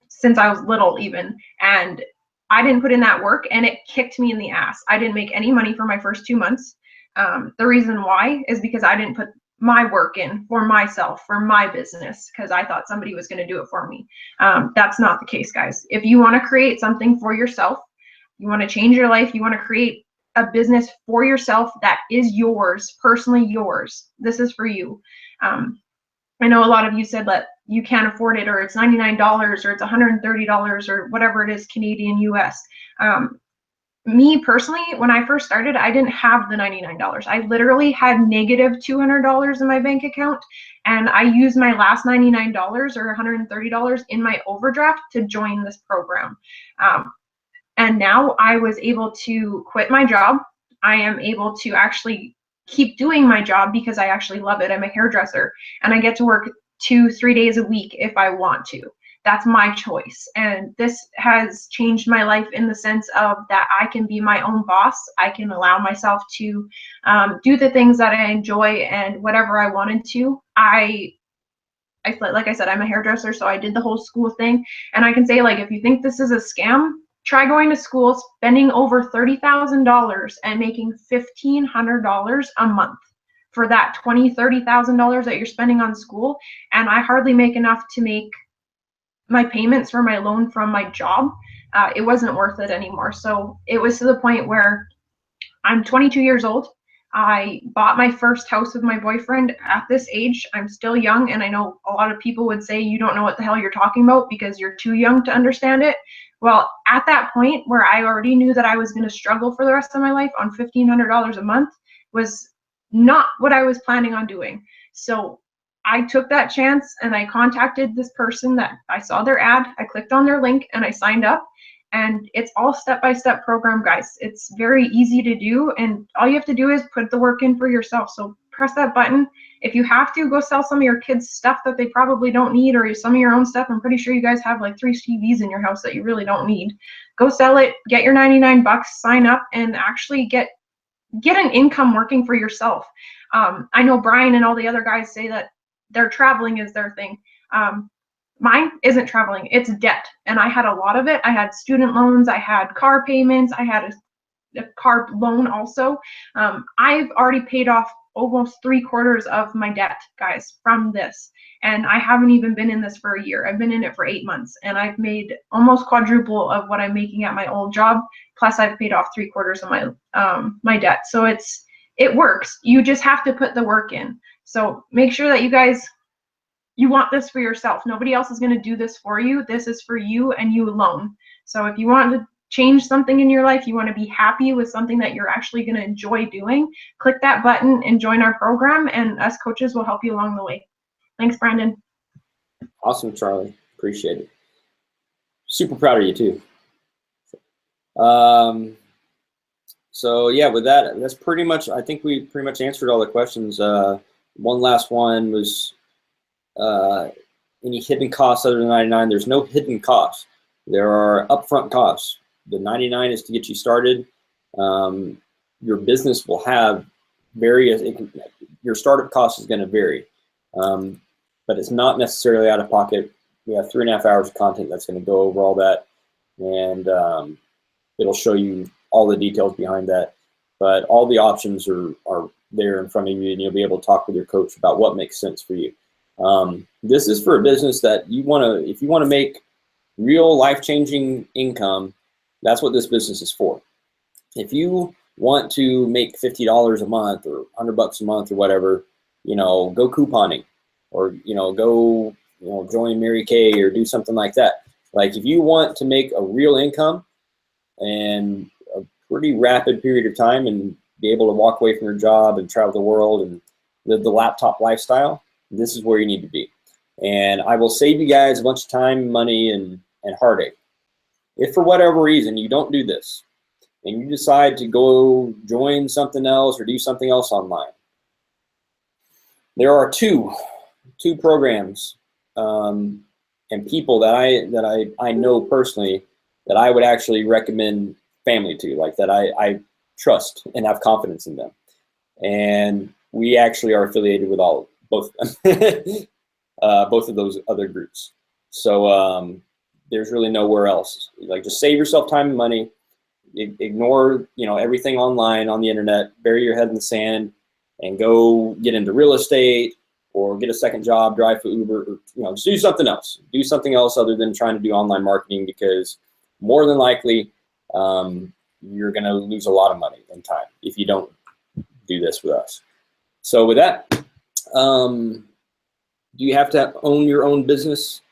since I was little even. And I didn't put in that work, and it kicked me in the ass. I didn't make any money for my first 2 months. The reason why is because I didn't put my work in for myself, for my business, because I thought somebody was going to do it for me. That's not the case, guys. If you want to create something for yourself, you want to change your life, you want to create a business for yourself that is yours, personally yours, this is for you. I know a lot of you said that you can't afford it, or it's $99 or it's $130 or whatever it is, Canadian, US. me personally, when I first started, I didn't have the $99. I literally had negative $200 in my bank account, and I used my last $99 or $130 in my overdraft to join this program. And now I was able to quit my job. I am able to actually keep doing my job because I actually love it. I'm a hairdresser, and I get to work 2-3 days a week if I want to. That's my choice. And this has changed my life in the sense of that I can be my own boss. I can allow myself to do the things that I enjoy and whatever I wanted to. Like I said, I'm a hairdresser, so I did the whole school thing. And I can say, like, if you think this is a scam, try going to school, spending over $30,000 and making $1,500 a month for that $20,000-$30,000 that you're spending on school. And I hardly make enough to make my payments for my loan from my job. It wasn't worth it anymore. So it was to the point where I'm 22 years old. I bought my first house with my boyfriend at this age. I'm still young, and I know a lot of people would say you don't know what the hell you're talking about because you're too young to understand it. Well, at that point where I already knew that I was going to struggle for the rest of my life on $1,500 a month was not what I was planning on doing. So I took that chance and I contacted this person that I saw their ad. I clicked on their link and I signed up. And it's all step-by-step program, guys. It's very easy to do, and all you have to do is put the work in for yourself. So press that button. If you have to, go sell some of your kids' stuff that they probably don't need, or some of your own stuff. I'm pretty sure you guys have like 3 TVs in your house that you really don't need. Go sell it, get your 99 bucks, sign up, and actually get an income working for yourself. I know Brian and all the other guys say that their traveling is their thing. Mine isn't traveling, it's debt. And I had a lot of it. I had student loans, I had car payments, I had a car loan also. I've already paid off almost 3/4 of my debt, guys, from this. And I haven't even been in this for a year. I've been in it for 8 months, and I've made almost quadruple of what I'm making at my old job. Plus I've paid off 3/4 of my my debt. So it works. You just have to put the work in. So make sure that you want this for yourself. Nobody else is going to do this for you. This is for you and you alone. So if you want to change something in your life, you want to be happy with something that you're actually going to enjoy doing, click that button and join our program, and us coaches will help you along the way. Thanks, Brandon. Awesome, Charlie. Appreciate it. Super proud of you too. So yeah, with that, that's pretty much, I think we pretty much answered all the questions. One last one was, any hidden costs other than 99? There's no hidden costs. There are upfront costs. The 99 is to get you started. Your business will have various, your startup cost is going to vary, but it's not necessarily out of pocket. We have 3.5 hours of content that's going to go over all that, and it'll show you all the details behind that. But all the options are there in front of you, and you'll be able to talk with your coach about what makes sense for you. This is for a business that you want to, if you want to make real life-changing income, that's what this business is for. If you want to make $50 a month or $100 a month or whatever, go couponing, or, go, join Mary Kay or do something like that. Like, if you want to make a real income in a pretty rapid period of time and be able to walk away from your job and travel the world and live the laptop lifestyle, this is where you need to be. And I will save you guys a bunch of time, money, and heartache. If for whatever reason you don't do this and you decide to go join something else or do something else online, there are two programs and people that I know personally that I would actually recommend family to, like that I trust and have confidence in them. And we actually are affiliated with both of those other groups. So there's really nowhere else. Like, just save yourself time and money. Ignore everything online on the internet. Bury your head in the sand and go get into real estate or get a second job, drive for Uber, or, just do something else. Do something else other than trying to do online marketing, because more than likely you're going to lose a lot of money and time if you don't do this with us. So with that, do you have to own your own business?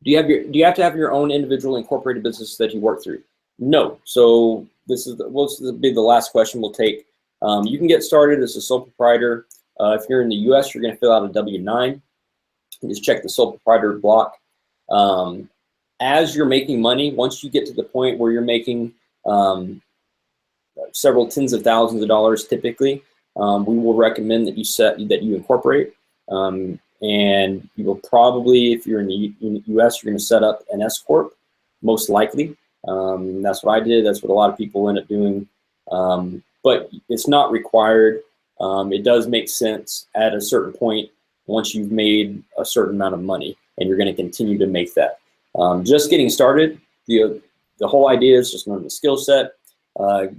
Do you have to have your own individual incorporated business that you work through? No. So this will be the last question we'll take. You can get started as a sole proprietor. If you're in the U.S., you're going to fill out a W-9. You just check the sole proprietor block. As you're making money, once you get to the point where you're making several tens of thousands of dollars, typically, we will recommend that you incorporate. And you will probably, if you're in the U.S., you're going to set up an S corp, most likely. That's what I did. That's what a lot of people end up doing. But it's not required. It does make sense at a certain point once you've made a certain amount of money, and you're going to continue to make that. Just getting started, the whole idea is just learn the skill set,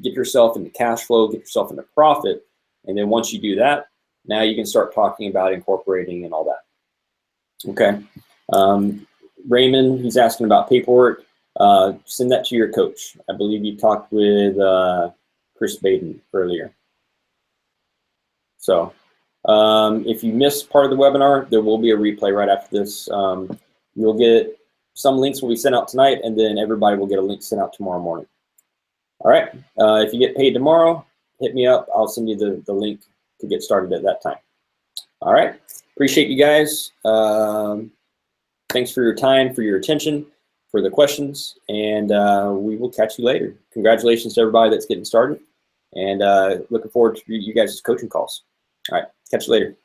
get yourself into cash flow, get yourself into profit, and then once you do that, now you can start talking about incorporating and all that. Okay. Raymond, he's asking about paperwork. Send that to your coach. I believe you talked with Chris Baden earlier. So if you missed part of the webinar, there will be a replay right after this. You'll get some links will be sent out tonight, and then everybody will get a link sent out tomorrow morning. All right. If you get paid tomorrow, hit me up. I'll send you the link to get started at that time. All right. Appreciate you guys. Thanks for your time, for your attention, for the questions, and we will catch you later. Congratulations to everybody that's getting started, and looking forward to you guys' coaching calls. All right. Catch you later.